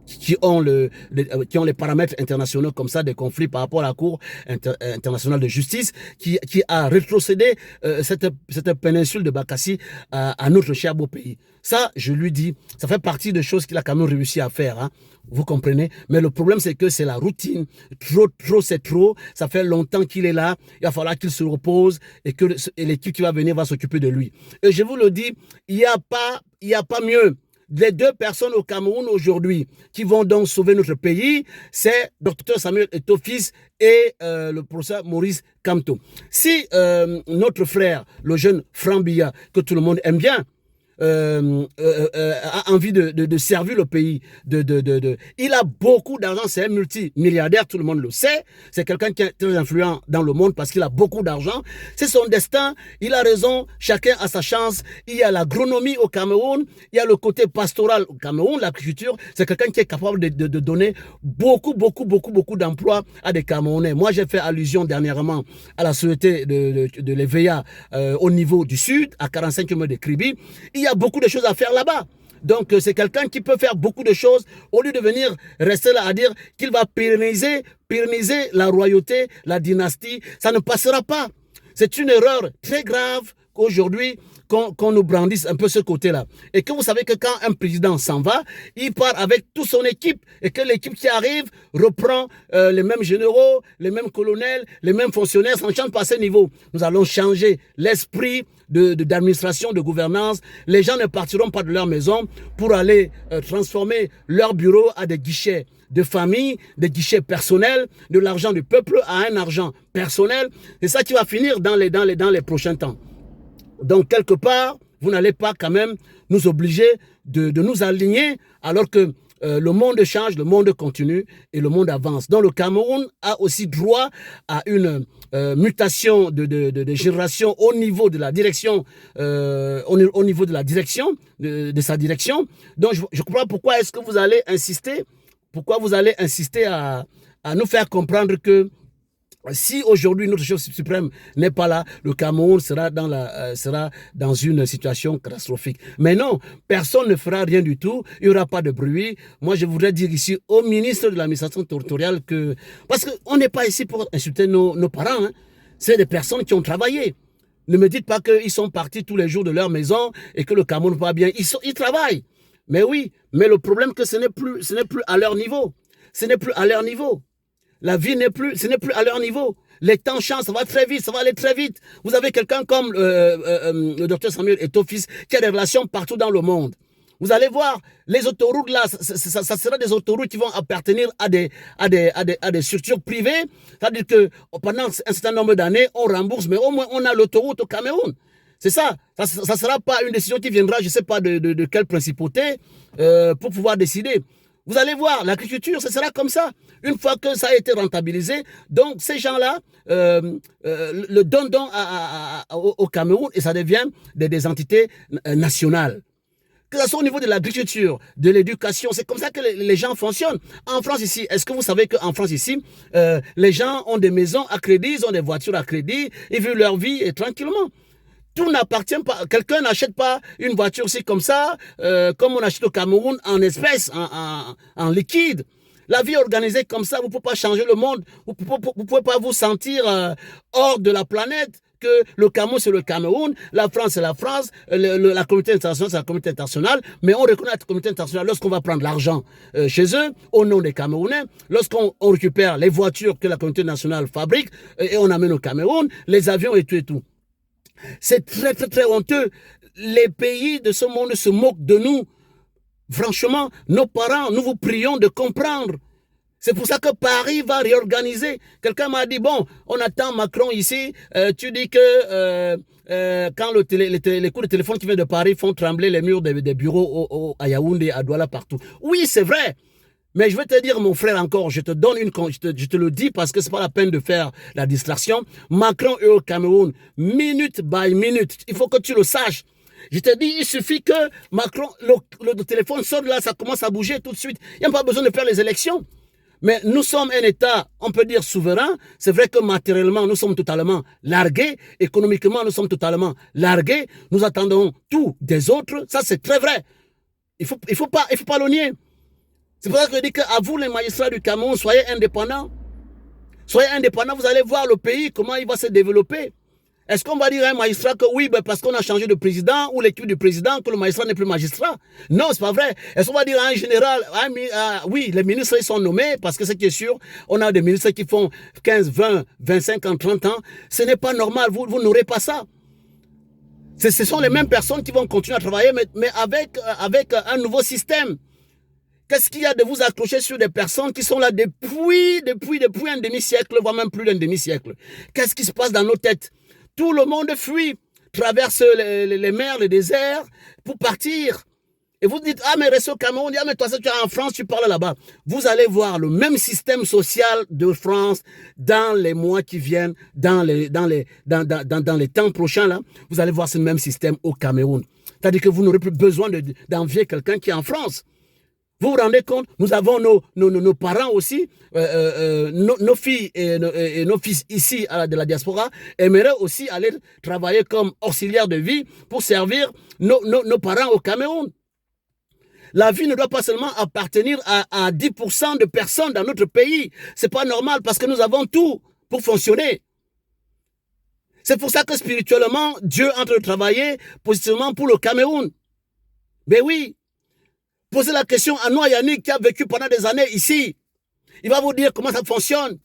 qui ont les paramètres internationaux comme ça, des conflits par rapport à la Cour internationale de justice, qui a rétrocédé cette péninsule de Bakassi à notre cher beau pays. Ça, je lui dis, ça fait partie des choses qu'il a quand même réussi à faire, hein. Vous comprenez? Mais le problème, c'est que c'est la routine. Trop, c'est trop. Ça fait longtemps qu'il est là. Il va falloir qu'il se repose et que l'équipe qui va venir va s'occuper de lui. Et je vous le dis, il n'y a pas mieux. Les deux personnes au Cameroun aujourd'hui qui vont donc sauver notre pays, c'est Dr Samuel Eto'o-Fils et le professeur Maurice Kamto. Si notre frère, le jeune Frambilla, que tout le monde aime bien, a envie de servir le pays. Il a beaucoup d'argent, c'est un multimilliardaire, tout le monde le sait. C'est quelqu'un qui est très influent dans le monde parce qu'il a beaucoup d'argent. C'est son destin, il a raison, chacun a sa chance. Il y a l'agronomie au Cameroun, il y a le côté pastoral au Cameroun, l'agriculture. C'est quelqu'un qui est capable de donner beaucoup d'emplois à des Camerounais. Moi, j'ai fait allusion dernièrement à la société de l'EVEA au niveau du sud, à 45 km de Kribi. Il y a beaucoup de choses à faire là-bas. Donc, c'est quelqu'un qui peut faire beaucoup de choses au lieu de venir rester là à dire qu'il va pérenniser la royauté, la dynastie. Ça ne passera pas. C'est une erreur très grave qu'aujourd'hui, qu'on nous brandisse un peu ce côté-là. Et que vous savez que quand un président s'en va, il part avec toute son équipe et que l'équipe qui arrive reprend les mêmes généraux, les mêmes colonels, les mêmes fonctionnaires. Ça ne change pas à ce niveau. Nous allons changer l'esprit d'administration, de gouvernance. Les gens ne partiront pas de leur maison pour aller transformer leur bureau à des guichets de famille, des guichets personnels, de l'argent du peuple à un argent personnel. C'est ça qui va finir dans les prochains temps. Donc, quelque part, vous n'allez pas quand même nous obliger de nous aligner alors que le monde change, le monde continue et le monde avance. Donc, le Cameroun a aussi droit à une mutation de génération au niveau de la direction, au niveau de la direction, de sa direction. Donc, je comprends pourquoi est-ce que vous allez insister, à nous faire comprendre que si aujourd'hui notre chef suprême n'est pas là, le Cameroun sera dans une situation catastrophique. Mais non, personne ne fera rien du tout, il n'y aura pas de bruit. Moi, je voudrais dire ici au ministre de l'administration territoriale que... Parce qu'on n'est pas ici pour insulter nos parents, hein. C'est des personnes qui ont travaillé. Ne me dites pas qu'ils sont partis tous les jours de leur maison et que le Cameroun va bien. Ils travaillent. Mais oui, mais le problème c'est que ce n'est plus à leur niveau. Ce n'est plus à leur niveau. La vie ce n'est plus à leur niveau. Les temps changent, ça va très vite, ça va aller très vite. Vous avez quelqu'un comme le docteur Samuel Eto'o-Fils qui a des relations partout dans le monde. Vous allez voir, les autoroutes là, ça sera des autoroutes qui vont appartenir à des structures privées. C'est-à-dire que pendant un certain nombre d'années, on rembourse, mais au moins on a l'autoroute au Cameroun. C'est ça. Ça ne sera pas une décision qui viendra, je ne sais pas de quelle principauté, pour pouvoir décider. Vous allez voir, l'agriculture, ce sera comme ça. Une fois que ça a été rentabilisé, donc ces gens-là le donnent au Cameroun et ça devient des entités nationales. Que ce soit au niveau de l'agriculture, de l'éducation, c'est comme ça que les gens fonctionnent. En France ici, est-ce que vous savez qu'en France ici, les gens ont des maisons à crédit, ils ont des voitures à crédit, ils vivent leur vie et tranquillement. Tout n'appartient pas. Quelqu'un n'achète pas une voiture aussi comme ça, comme on achète au Cameroun en espèces, en liquide. La vie est organisée comme ça, vous ne pouvez pas changer le monde, vous ne pouvez pas vous sentir hors de la planète, que le Cameroun c'est le Cameroun, la France c'est la France, la communauté internationale c'est la communauté internationale, mais on reconnaît la communauté internationale lorsqu'on va prendre l'argent chez eux, au nom des Camerounais, lorsqu'on récupère les voitures que la communauté nationale fabrique et on amène au Cameroun, les avions et tout et tout. C'est très, très, très honteux. Les pays de ce monde se moquent de nous. Franchement, nos parents, nous vous prions de comprendre. C'est pour ça que Paris va réorganiser. Quelqu'un m'a dit, bon, on attend Macron ici. Tu dis que quand les coups de téléphone qui viennent de Paris font trembler les murs des bureaux à Yaoundé, à Douala, partout. Oui, c'est vrai. Mais je vais te dire, mon frère, encore, je te le dis parce que c'est pas la peine de faire la distraction. Macron est au Cameroun, minute by minute. Il faut que tu le saches. Je te dis, il suffit que Macron, le téléphone sonne là, ça commence à bouger tout de suite. Il n'y a pas besoin de faire les élections. Mais nous sommes un État, on peut dire souverain. C'est vrai que matériellement, nous sommes totalement largués. Économiquement, nous sommes totalement largués. Nous attendons tout des autres. Ça, c'est très vrai. Il faut pas le nier. C'est pour ça que je dis qu'à vous, les magistrats du Cameroun, soyez indépendants. Soyez indépendants, vous allez voir le pays, comment il va se développer. Est-ce qu'on va dire à un magistrat que oui, ben parce qu'on a changé de président ou l'équipe du président, que le magistrat n'est plus magistrat? Non, c'est pas vrai. Est-ce qu'on va dire à un général, oui, les ministres ils sont nommés, parce que ce qui est sûr, on a des ministres qui font 15, 20, 25 ans, 30 ans. Ce n'est pas normal, vous n'aurez pas ça. Ce sont les mêmes personnes qui vont continuer à travailler, mais avec un nouveau système. Qu'est-ce qu'il y a de vous accrocher sur des personnes qui sont là depuis un demi-siècle, voire même plus d'un demi-siècle? Qu'est-ce qui se passe dans nos têtes? Tout le monde fuit, traverse les mers, les déserts pour partir. Et vous dites, ah mais reste au Cameroun, ah mais toi tu es en France, tu parles là-bas. Vous allez voir le même système social de France dans les mois qui viennent, dans les temps prochains là. Vous allez voir ce même système au Cameroun. C'est-à-dire que vous n'aurez plus besoin d'envier quelqu'un qui est en France. Vous vous rendez compte, nous avons nos parents aussi, nos filles et nos fils ici de la diaspora aimeraient aussi aller travailler comme auxiliaire de vie pour servir nos parents au Cameroun. La vie ne doit pas seulement appartenir à 10% de personnes dans notre pays. C'est pas normal parce que nous avons tout pour fonctionner. C'est pour ça que spirituellement, Dieu est en train de travailler positivement pour le Cameroun. Ben oui. Posez la question à Noah Yannick qui a vécu pendant des années ici. Il va vous dire comment ça fonctionne.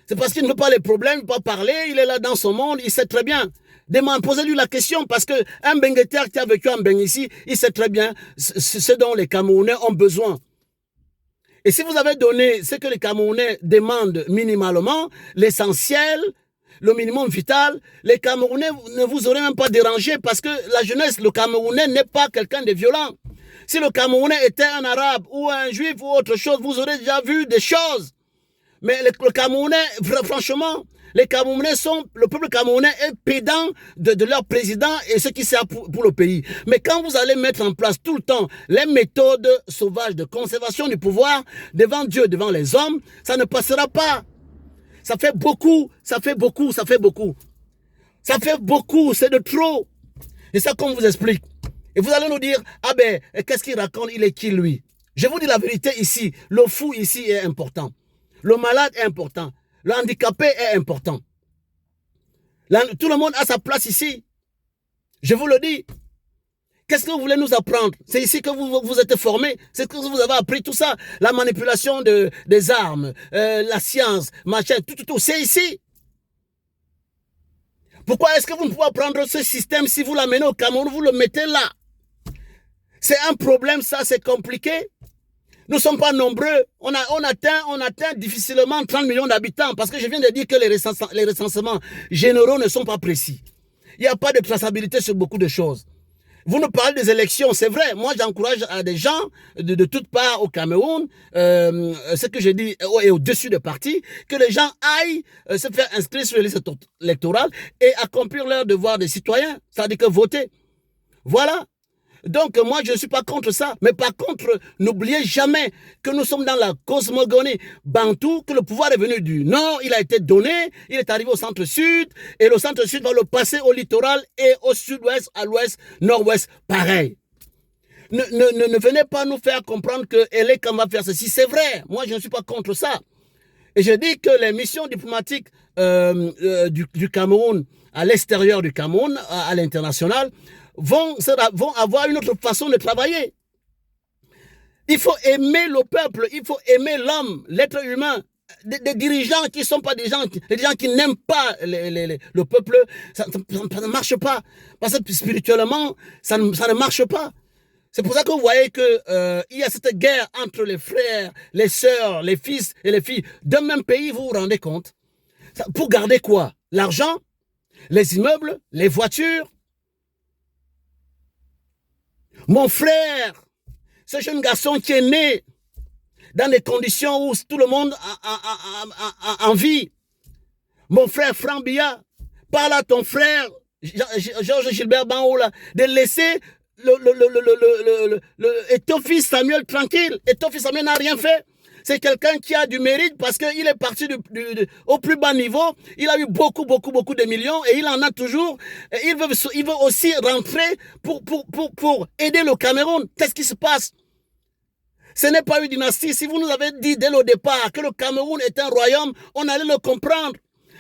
C'est parce qu'il ne veut pas les problèmes, il ne veut pas parler, il est là dans son monde, il sait très bien. Posez-lui la question parce qu'un Bengueter qui a vécu en Beng ici, il sait très bien ce dont les Camerounais ont besoin. Et si vous avez donné ce que les Camerounais demandent minimalement, l'essentiel, le minimum vital, les Camerounais ne vous auraient même pas dérangé parce que la jeunesse, le Camerounais n'est pas quelqu'un de violent. Si le Camerounais était un arabe ou un juif ou autre chose, vous aurez déjà vu des choses. Mais le Camerounais, franchement, le peuple camerounais est pédant de leur président et ce qui sert pour le pays. Mais quand vous allez mettre en place tout le temps les méthodes sauvages de conservation du pouvoir devant Dieu, devant les hommes, ça ne passera pas. Ça fait beaucoup, ça fait beaucoup, ça fait beaucoup. Ça fait beaucoup, c'est de trop. Et ça, qu'on vous explique. Et vous allez nous dire, ah ben, qu'est-ce qu'il raconte, il est qui lui? Je vous dis la vérité ici, le fou ici est important. Le malade est important. Le handicapé est important. Tout le monde a sa place ici. Je vous le dis. Qu'est-ce que vous voulez nous apprendre? C'est ici que vous êtes formés. C'est ce que vous avez appris, tout ça. La manipulation des armes, la science, machin, tout, c'est ici. Pourquoi est-ce que vous ne pouvez pas prendre ce système si vous l'amenez au Cameroun, vous le mettez là? C'est un problème, ça, c'est compliqué. Nous ne sommes pas nombreux. On atteint difficilement 30 millions d'habitants parce que je viens de dire que les recensements généraux ne sont pas précis. Il n'y a pas de traçabilité sur beaucoup de choses. Vous nous parlez des élections, c'est vrai. Moi, j'encourage à des gens de toutes parts au Cameroun, ce que j'ai dit, et au-dessus des partis, que les gens aillent se faire inscrire sur les listes électorales et accomplir leur devoir de citoyens, c'est-à-dire que voter. Voilà. Donc, moi, je ne suis pas contre ça. Mais par contre, n'oubliez jamais que nous sommes dans la cosmogonie bantou, que le pouvoir est venu du nord, il a été donné, il est arrivé au centre-sud, et le centre-sud va le passer au littoral et au sud-ouest, à l'ouest, nord-ouest, pareil. Ne venez pas nous faire comprendre que Elekam va faire ceci. C'est vrai, moi, je ne suis pas contre ça. Et je dis que les missions diplomatiques du Cameroun, à l'extérieur du Cameroun, à l'international, vont avoir une autre façon de travailler. Il faut aimer le peuple, il faut aimer l'homme, l'être humain. Des dirigeants qui ne sont pas des gens qui n'aiment pas le peuple, ça ne marche pas. Parce que spirituellement, ça ne marche pas. C'est pour ça que vous voyez qu'il y a cette guerre entre les frères, les sœurs, les fils et les filles d'un même pays, vous vous rendez compte? Pour garder quoi? L'argent, les immeubles, les voitures. Mon frère, ce jeune garçon qui est né dans des conditions où tout le monde a envie. Mon frère Franck Biya, parle à ton frère Georges Gilbert Banhoula de laisser et ton fils Samuel tranquille. Et ton fils Samuel n'a rien fait. C'est quelqu'un qui a du mérite parce qu'il est parti au plus bas niveau. Il a eu beaucoup de millions et il en a toujours. Et il veut aussi rentrer pour aider le Cameroun. Qu'est-ce qui se passe? Ce n'est pas une dynastie. Si vous nous avez dit dès le départ que le Cameroun est un royaume, on allait le comprendre.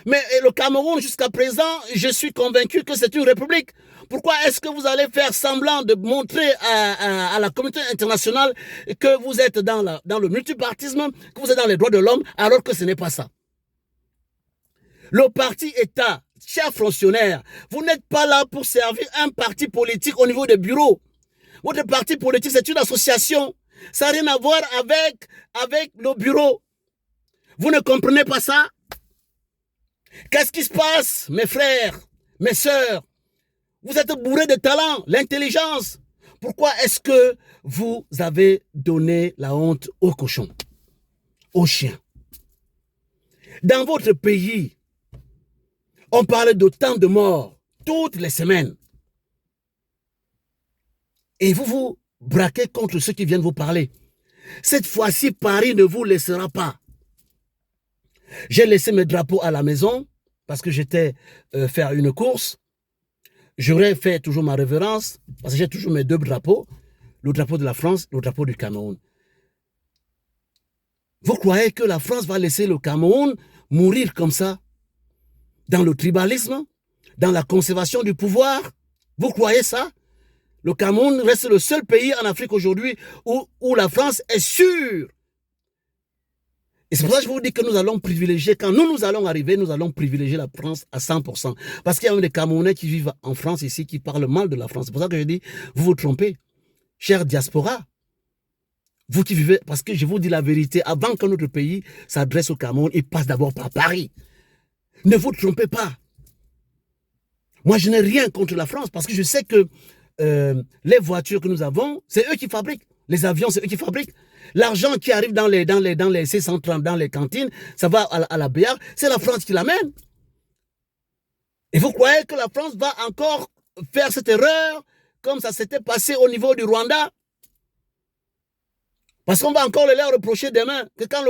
Mais le Cameroun, jusqu'à présent, je suis convaincu que c'est une république. Pourquoi est-ce que vous allez faire semblant de montrer à la communauté internationale que vous êtes dans le multipartisme, que vous êtes dans les droits de l'homme, alors que ce n'est pas ça? Le parti État, chers fonctionnaires, vous n'êtes pas là pour servir un parti politique au niveau des bureaux. Votre parti politique, c'est une association. Ça n'a rien à voir avec le bureau. Vous ne comprenez pas ça? Qu'est-ce qui se passe, mes frères, mes sœurs? Vous êtes bourrés de talent, l'intelligence. Pourquoi est-ce que vous avez donné la honte aux cochons, aux chiens? Dans votre pays, on parle d'autant de morts toutes les semaines. Et vous vous braquez contre ceux qui viennent vous parler. Cette fois-ci, Paris ne vous laissera pas. J'ai laissé mes drapeaux à la maison parce que j'étais faire une course. J'aurais fait toujours ma révérence parce que j'ai toujours mes deux drapeaux, le drapeau de la France, le drapeau du Cameroun. Vous croyez que la France va laisser le Cameroun mourir comme ça? Dans le tribalisme? Dans la conservation du pouvoir? Vous croyez ça? Le Cameroun reste le seul pays en Afrique aujourd'hui où la France est sûre. Et c'est pour ça que je vous dis que nous allons privilégier, quand nous allons arriver, nous allons privilégier la France à 100%. Parce qu'il y a des Camerounais qui vivent en France ici, qui parlent mal de la France. C'est pour ça que je dis, vous vous trompez. Chère diaspora, vous qui vivez, parce que je vous dis la vérité, avant que notre pays s'adresse au Cameroun, il passe d'abord par Paris. Ne vous trompez pas. Moi, je n'ai rien contre la France, parce que je sais que les voitures que nous avons, c'est eux qui fabriquent. Les avions, c'est eux qui fabriquent. L'argent qui arrive dans les C130, dans les cantines, ça va à la BR, c'est la France qui l'amène. Et vous croyez que la France va encore faire cette erreur comme ça s'était passé au niveau du Rwanda? Parce qu'on va encore leur reprocher demain que quand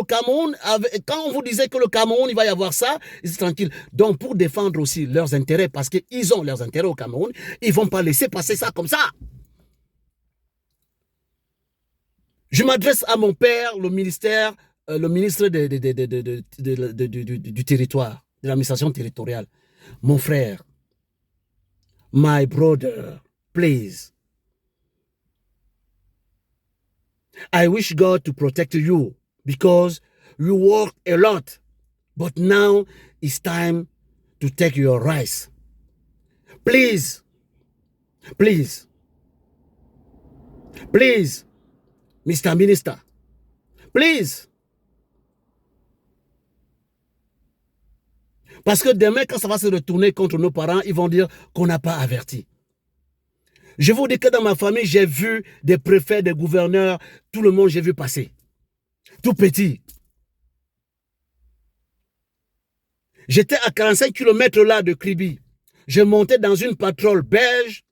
on vous disait que le Cameroun, il va y avoir ça, ils sont tranquilles. Donc, pour défendre aussi leurs intérêts, parce qu'ils ont leurs intérêts au Cameroun, ils ne vont pas laisser passer ça comme ça. Je m'adresse à mon père, le ministre du territoire, de l'administration territoriale. Mon frère, my brother, please. I wish God to protect you because you work a lot. But now it's time to take your rights. Please, please, please, Mr. Minister, please. Parce que demain, quand ça va se retourner contre nos parents, ils vont dire qu'on n'a pas averti. Je vous dis que dans ma famille, j'ai vu des préfets, des gouverneurs, tout le monde, j'ai vu passer. Tout petit. J'étais à 45 km là de Kribi. Je montais dans une patrouille belge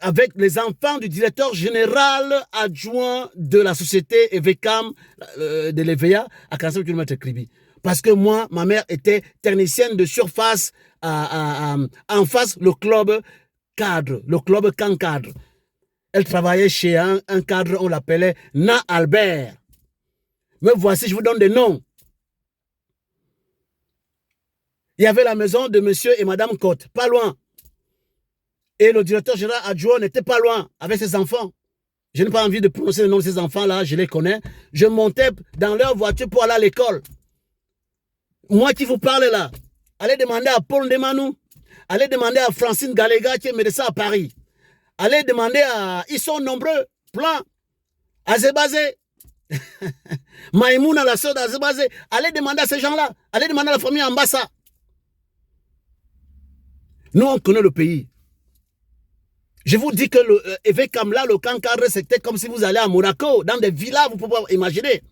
avec les enfants du directeur général adjoint de la société EVECAM de l'EVEA à 45 km de Kribi. Parce que moi, ma mère était technicienne de surface en face le club cadre, le club Camp Cadre. Elle travaillait chez un cadre, on l'appelait Na Albert. Mais voici, je vous donne des noms. Il y avait la maison de monsieur et madame Côte, pas loin. Et le directeur général adjoint n'était pas loin avec ses enfants. Je n'ai pas envie de prononcer le nom de ces enfants-là, je les connais. Je montais dans leur voiture pour aller à l'école. Moi qui vous parle là, allez demander à Paul Ndemanou, allez demander à Francine Galega qui est médecin à Paris. Allez demander à... Ils sont nombreux, plein. Azebazé. Maïmouna, la sœur d'Azebazé. Allez demander à ces gens-là. Allez demander à la famille Ambassa. Nous, on connaît le pays. Je vous dis que l'EVECAM là, le camp cadre, c'était comme si vous allez à Monaco, dans des villas, vous pouvez pas imaginer.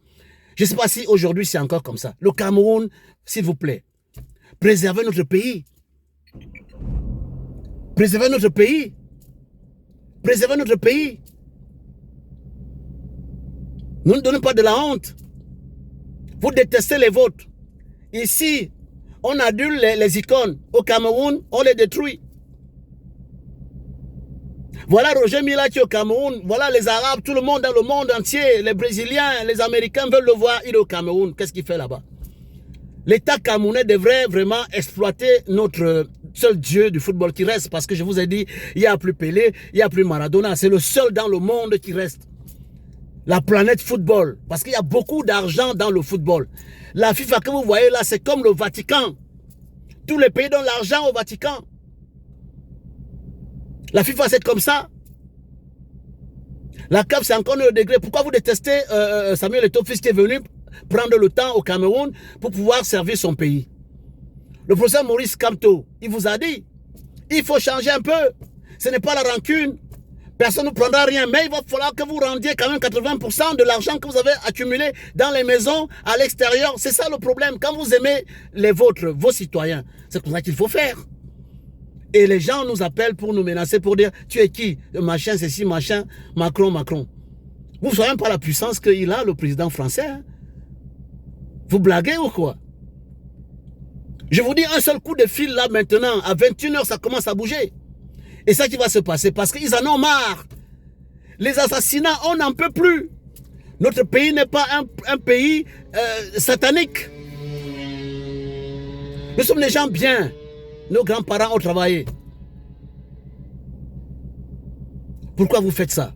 Je ne sais pas si aujourd'hui c'est encore comme ça. Le Cameroun, s'il vous plaît, préservez notre pays. Préservez notre pays. Préservez notre pays. Ne nous donnez pas de la honte. Vous détestez les vôtres. Ici, on adule les icônes. Au Cameroun, on les détruit. Voilà Roger Mila qui est au Cameroun. Voilà les Arabes, tout le monde dans le monde entier. Les Brésiliens, les Américains veulent le voir. Il est au Cameroun. Qu'est-ce qu'il fait là-bas? L'État camerounais devrait vraiment exploiter notre seul dieu du football qui reste. Parce que je vous ai dit, il n'y a plus Pelé, il n'y a plus Maradona. C'est le seul dans le monde qui reste. La planète football. Parce qu'il y a beaucoup d'argent dans le football. La FIFA que vous voyez là, c'est comme le Vatican. Tous les pays donnent l'argent au Vatican. La FIFA, c'est comme ça. La CAF, c'est encore le degré. Pourquoi vous détestez Samuel Eto'o, fils qui est venu prendre le temps au Cameroun pour pouvoir servir son pays? Le professeur Maurice Kamto, il vous a dit, il faut changer un peu. Ce n'est pas la rancune. Personne ne prendra rien. Mais il va falloir que vous rendiez quand même 80% de l'argent que vous avez accumulé dans les maisons, à l'extérieur. C'est ça le problème. Quand vous aimez les vôtres, vos citoyens, c'est comme ça qu'il faut faire. Et les gens nous appellent pour nous menacer, pour dire, tu es qui? Machin, ceci, machin, Macron, Macron. Vous ne savez même pas la puissance qu'il a, le président français. Hein? Vous blaguez ou quoi? Je vous dis, un seul coup de fil là maintenant, à 21h, ça commence à bouger. Et ça qui va se passer, parce qu'ils en ont marre. Les assassinats, on n'en peut plus. Notre pays n'est pas un pays satanique. Nous sommes des gens bien. Nos grands-parents ont travaillé. Pourquoi vous faites ça?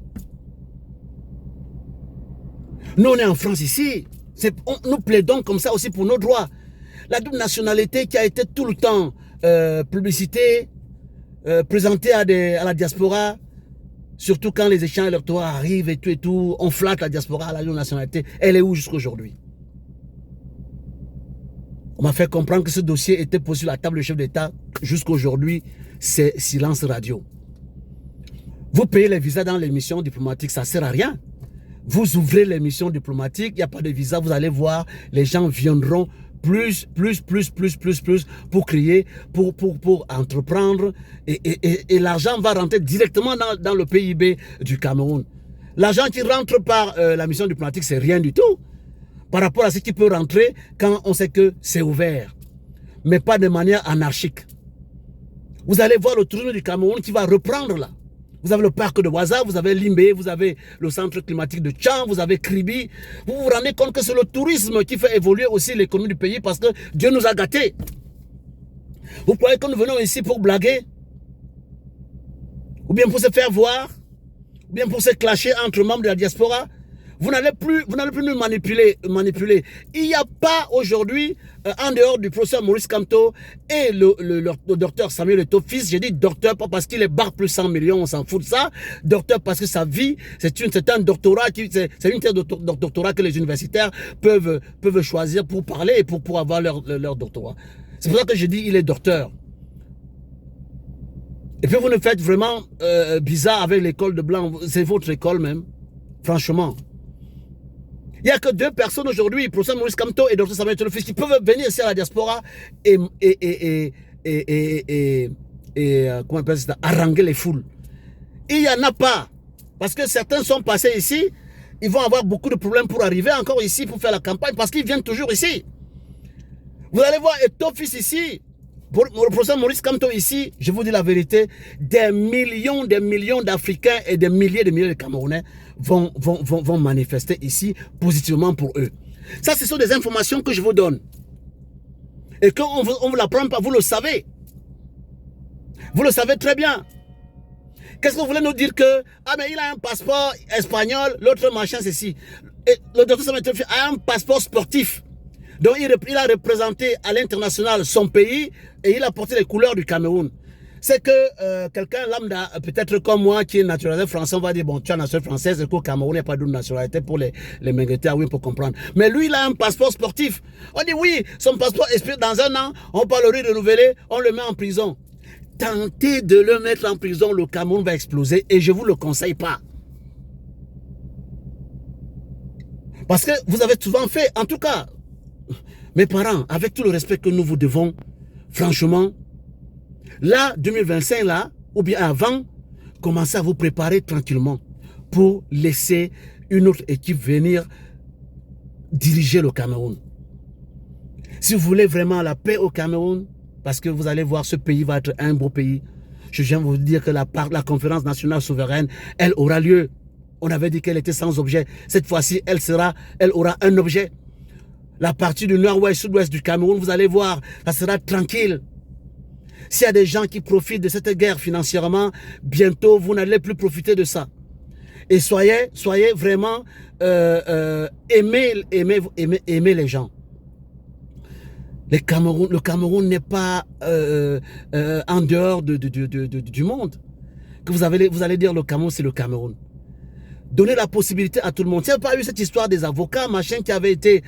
Nous, on est en France ici. Nous plaidons comme ça aussi pour nos droits. La double nationalité qui a été tout le temps publicité, présentée à la diaspora, surtout quand les échanges électoraux arrivent et tout, on flatte la diaspora à la double nationalité. Elle est où jusqu'à aujourd'hui? On m'a fait comprendre que ce dossier était posé sur la table du chef d'État. Jusqu'à aujourd'hui, c'est silence radio. Vous payez les visas dans les missions diplomatiques, ça ne sert à rien. Vous ouvrez les missions diplomatiques, il n'y a pas de visa, vous allez voir, les gens viendront plus pour crier, pour entreprendre. Et l'argent va rentrer directement dans le PIB du Cameroun. L'argent qui rentre par la mission diplomatique, c'est rien du tout. Par rapport à ce qui peut rentrer quand on sait que c'est ouvert. Mais pas de manière anarchique. Vous allez voir le tourisme du Cameroun qui va reprendre là. Vous avez le parc de Ouaza, vous avez Limbé, vous avez le centre climatique de Tchang, vous avez Kribi. Vous vous rendez compte que c'est le tourisme qui fait évoluer aussi l'économie du pays parce que Dieu nous a gâtés. Vous croyez que nous venons ici pour blaguer? Ou bien pour se faire voir? Ou bien pour se clasher entre membres de la diaspora? Vous n'allez plus nous manipuler. Il n'y a pas aujourd'hui, en dehors du professeur Maurice Kamto et le docteur Samuel Eto'o, fils, j'ai dit docteur, pas parce qu'il est barre plus 100 millions, on s'en fout de ça. Docteur parce que sa vie, c'est un doctorat, c'est une thèse de doctorat que les universitaires peuvent choisir pour parler et pour avoir leur doctorat. C'est pour ça que je dis il est docteur. Et puis vous ne faites vraiment bizarre avec l'école de blanc. C'est votre école même. Franchement. Il n'y a que 2 personnes aujourd'hui, professeur Maurice Kamto et Dr Samuel Eto'o Fils, qui peuvent venir ici à la diaspora et comment on appelle ça, haranguer les foules. Il n'y en a pas. Parce que certains sont passés ici, ils vont avoir beaucoup de problèmes pour arriver encore ici, pour faire la campagne, parce qu'ils viennent toujours ici. Vous allez voir Eto'o Fils ici, le professeur Maurice Kamto ici, je vous dis la vérité, des millions d'Africains et des milliers de Camerounais vont manifester ici positivement pour eux. Ça, ce sont des informations que je vous donne. Et qu'on ne vous l'apprend pas, vous le savez. Vous le savez très bien. Qu'est-ce que vous voulez nous dire que, ah mais il a un passeport espagnol, l'autre machin c'est ci. Et le docteur Samuel Eto'o Fils a un passeport sportif. Donc il a représenté à l'international son pays et il a porté les couleurs du Cameroun. C'est que quelqu'un lambda, peut-être comme moi, qui est naturalisé français, on va dire, bon, tu es nationalité française et qu'au Cameroun, il n'y a pas d'autre nationalité pour les Menguetés, oui, pour comprendre. Mais lui, il a un passeport sportif. On dit, oui, son passeport expire dans un an, on parle de renouveler, on le met en prison. Tentez de le mettre en prison, le Cameroun va exploser et je ne vous le conseille pas. Parce que vous avez souvent fait, en tout cas, mes parents, avec tout le respect que nous vous devons, franchement, là, 2025, là, ou bien avant, commencez à vous préparer tranquillement pour laisser une autre équipe venir diriger le Cameroun. Si vous voulez vraiment la paix au Cameroun, parce que vous allez voir, ce pays va être un beau pays. Je viens vous dire que la conférence nationale souveraine, elle aura lieu. On avait dit qu'elle était sans objet. Cette fois-ci, elle aura un objet. La partie du nord-ouest, sud-ouest du Cameroun, vous allez voir, ça sera tranquille. S'il y a des gens qui profitent de cette guerre financièrement, bientôt, vous n'allez plus profiter de ça. Et soyez vraiment, aimez les gens. Le Cameroun n'est pas en dehors du monde. Que vous allez dire le Cameroun, c'est le Cameroun. Donner la possibilité à tout le monde. Il n'y a pas eu cette histoire des avocats, machin, qui avait été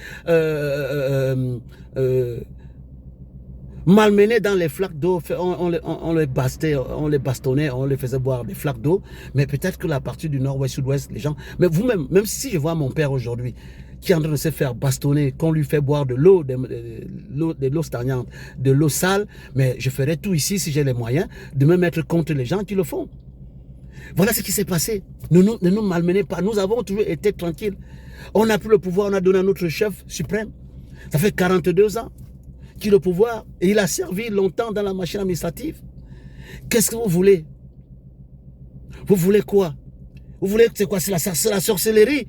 malmenés dans les flaques d'eau. On les bastonnait, on les faisait boire des flaques d'eau. Mais peut-être que la partie du nord-ouest, sud-ouest, les gens... Mais vous-même, même si je vois mon père aujourd'hui, qui est en train de se faire bastonner, qu'on lui fait boire de l'eau stagnante, de l'eau sale, mais je ferai tout ici, si j'ai les moyens, de me mettre contre les gens qui le font. Voilà ce qui s'est passé. Ne nous malmenez pas. Nous avons toujours été tranquilles. On a pris le pouvoir, on a donné à notre chef suprême. Ça fait 42 ans qu'il a le pouvoir et il a servi longtemps dans la machine administrative. Qu'est-ce que vous voulez? Vous voulez quoi? Vous voulez, c'est quoi? C'est la sorcellerie.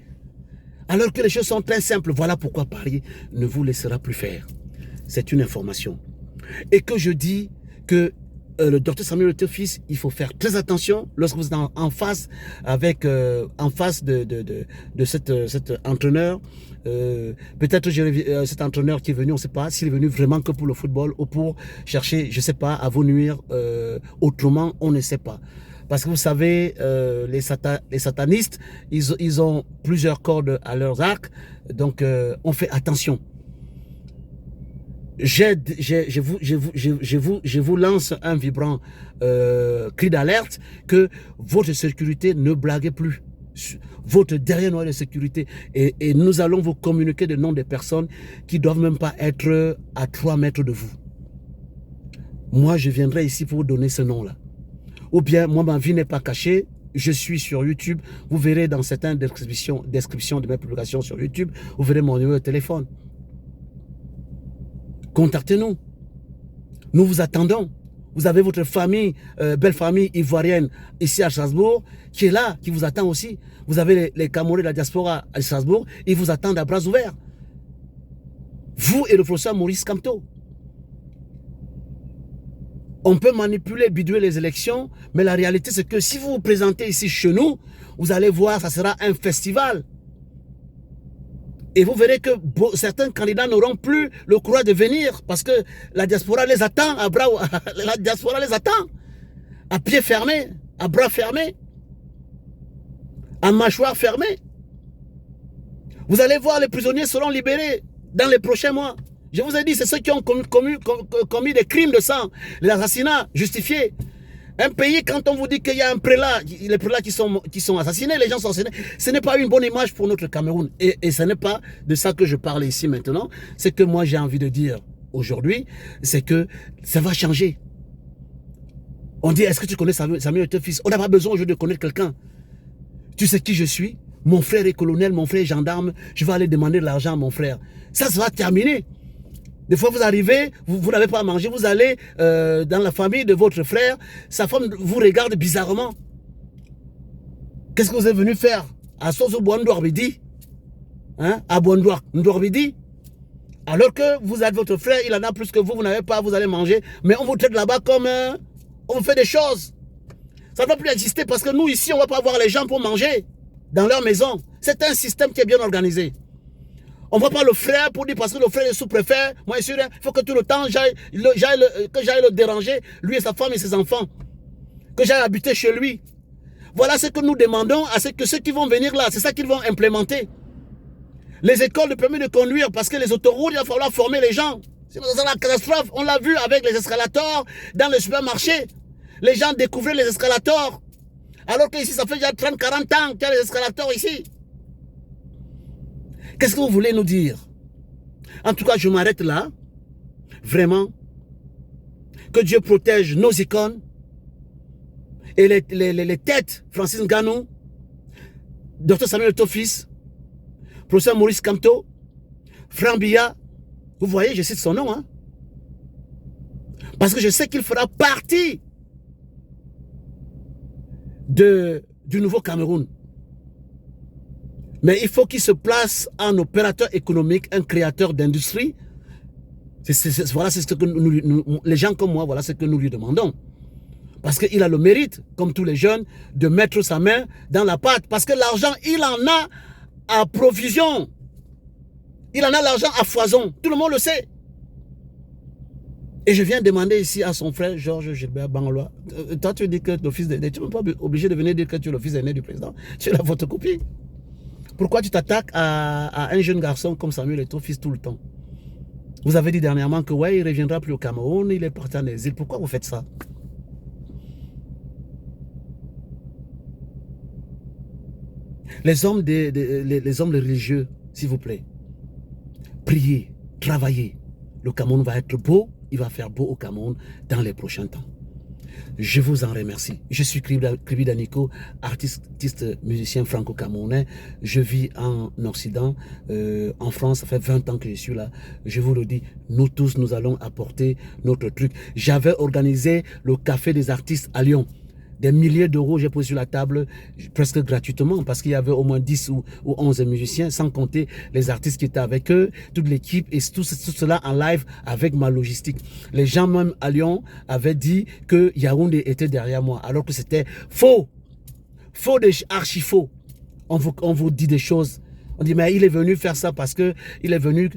Alors que les choses sont très simples. Voilà pourquoi Paris ne vous laissera plus faire. C'est une information. Et que je dis que le docteur Samuel Eto'o Fils, il faut faire très attention lorsque vous êtes en face de cet entraîneur. Peut-être cet entraîneur qui est venu, on ne sait pas s'il est venu vraiment que pour le football ou pour chercher, je ne sais pas, à vous nuire autrement, on ne sait pas. Parce que vous savez, les satanistes, ils ont plusieurs cordes à leurs arcs, donc on fait attention. Je vous lance un vibrant cri d'alerte que votre sécurité ne blaguez plus. Votre dernier noyau de sécurité. Et nous allons vous communiquer le nom des personnes qui ne doivent même pas être à 3 mètres de vous. Moi, je viendrai ici pour vous donner ce nom-là. Ou bien, moi, ma vie n'est pas cachée. Je suis sur YouTube. Vous verrez dans certaines descriptions de mes publications sur YouTube, vous verrez mon numéro de téléphone. Contactez-nous. Nous vous attendons. Vous avez votre famille, belle famille ivoirienne ici à Strasbourg, qui est là, qui vous attend aussi. Vous avez les Camerounais de la diaspora à Strasbourg, ils vous attendent à bras ouverts. Vous et le professeur Maurice Kamto. On peut manipuler, bidouiller les élections, mais la réalité c'est que si vous vous présentez ici chez nous, vous allez voir, ça sera un festival. Et vous verrez que certains candidats n'auront plus le courage de venir parce que la diaspora les attend la diaspora les attend à pied fermé, à bras fermés, à mâchoire fermée. Vous allez voir, les prisonniers seront libérés dans les prochains mois. Je vous ai dit, c'est ceux qui ont commis des crimes de sang, les assassinats justifiés, Un pays, quand on vous dit qu'il y a un prélat, les prélats qui sont assassinés, les gens sont assassinés, ce n'est pas une bonne image pour notre Cameroun. Et ce n'est pas de ça que je parle ici maintenant. C'est que moi j'ai envie de dire aujourd'hui, c'est que ça va changer. On dit, est-ce que tu connais Samuel Eto'o-Fils? On n'a pas besoin aujourd'hui de connaître quelqu'un. Tu sais qui je suis? Mon frère est colonel, mon frère est gendarme, je vais aller demander de l'argent à mon frère. Ça va terminer. Des fois, vous arrivez, vous n'avez pas à manger, vous allez dans la famille de votre frère, sa femme vous regarde bizarrement. Qu'est-ce que vous êtes venu faire? À Soso Bouandouarbidi, hein? À Bouandouarbidi. Alors que vous êtes votre frère, il en a plus que vous n'avez pas, vous allez manger. Mais on vous traite là-bas comme... on fait des choses. Ça ne va plus exister parce que nous, ici, on ne va pas avoir les gens pour manger dans leur maison. C'est un système qui est bien organisé. On ne va pas le frère pour dire parce que le frère est sous-préfet. Moi, je suis il faut que tout le temps, que j'aille le déranger, lui et sa femme et ses enfants. Que j'aille habiter chez lui. Voilà ce que nous demandons à ceux qui vont venir là. C'est ça qu'ils vont implémenter. Les écoles de permis de conduire, parce que les autoroutes, il va falloir former les gens. C'est la catastrophe. On l'a vu avec les escalators dans les supermarchés. Les gens découvraient les escalators. Alors qu'ici, ça fait déjà 30-40 ans qu'il y a les escalators ici. Qu'est-ce que vous voulez nous dire? En tout cas, je m'arrête là. Vraiment. Que Dieu protège nos icônes. Et les têtes, Francis Ngannou, Dr Samuel Eto'o-Fils, professeur Maurice Kamto, Franck Biya. Vous voyez, je cite son nom. Hein? Parce que je sais qu'il fera partie du nouveau Cameroun. Mais il faut qu'il se place en opérateur économique, un créateur d'industrie. Voilà, c'est ce que les gens comme moi, voilà ce que nous lui demandons. Parce qu'il a le mérite, comme tous les jeunes, de mettre sa main dans la pâte. Parce que l'argent, il en a à provision. Il en a l'argent à foison. Tout le monde le sait. Et je viens demander ici à son frère Georges Gilbert Banglois. Toi, tu dis que le fils de... Tu n'es pas obligé de venir dire que tu es le fils aîné du président. Tu es la photocopie. Pourquoi tu t'attaques à un jeune garçon comme Samuel Eto'o-Fils tout le temps? Vous avez dit dernièrement que ouais, il ne reviendra plus au Cameroun, il est parti en exil. Pourquoi vous faites ça? Les hommes religieux, s'il vous plaît, priez, travaillez. Le Cameroun va être beau, il va faire beau au Cameroun dans les prochains temps. Je vous en remercie. Je suis Kribi Daniko, artiste musicien franco-camerounais. Je vis en Occident, en France, ça fait 20 ans que je suis là. Je vous le dis, nous tous, nous allons apporter notre truc. J'avais organisé le café des artistes à Lyon. Des milliers d'euros, j'ai posé sur la table presque gratuitement parce qu'il y avait au moins 10 ou 11 musiciens, sans compter les artistes qui étaient avec eux, toute l'équipe et tout cela en live avec ma logistique. Les gens même à Lyon avaient dit que Yaoundé était derrière moi alors que c'était faux. Faux, archi faux. On vous dit des choses. On dit, mais il est venu faire ça parce qu'il est venu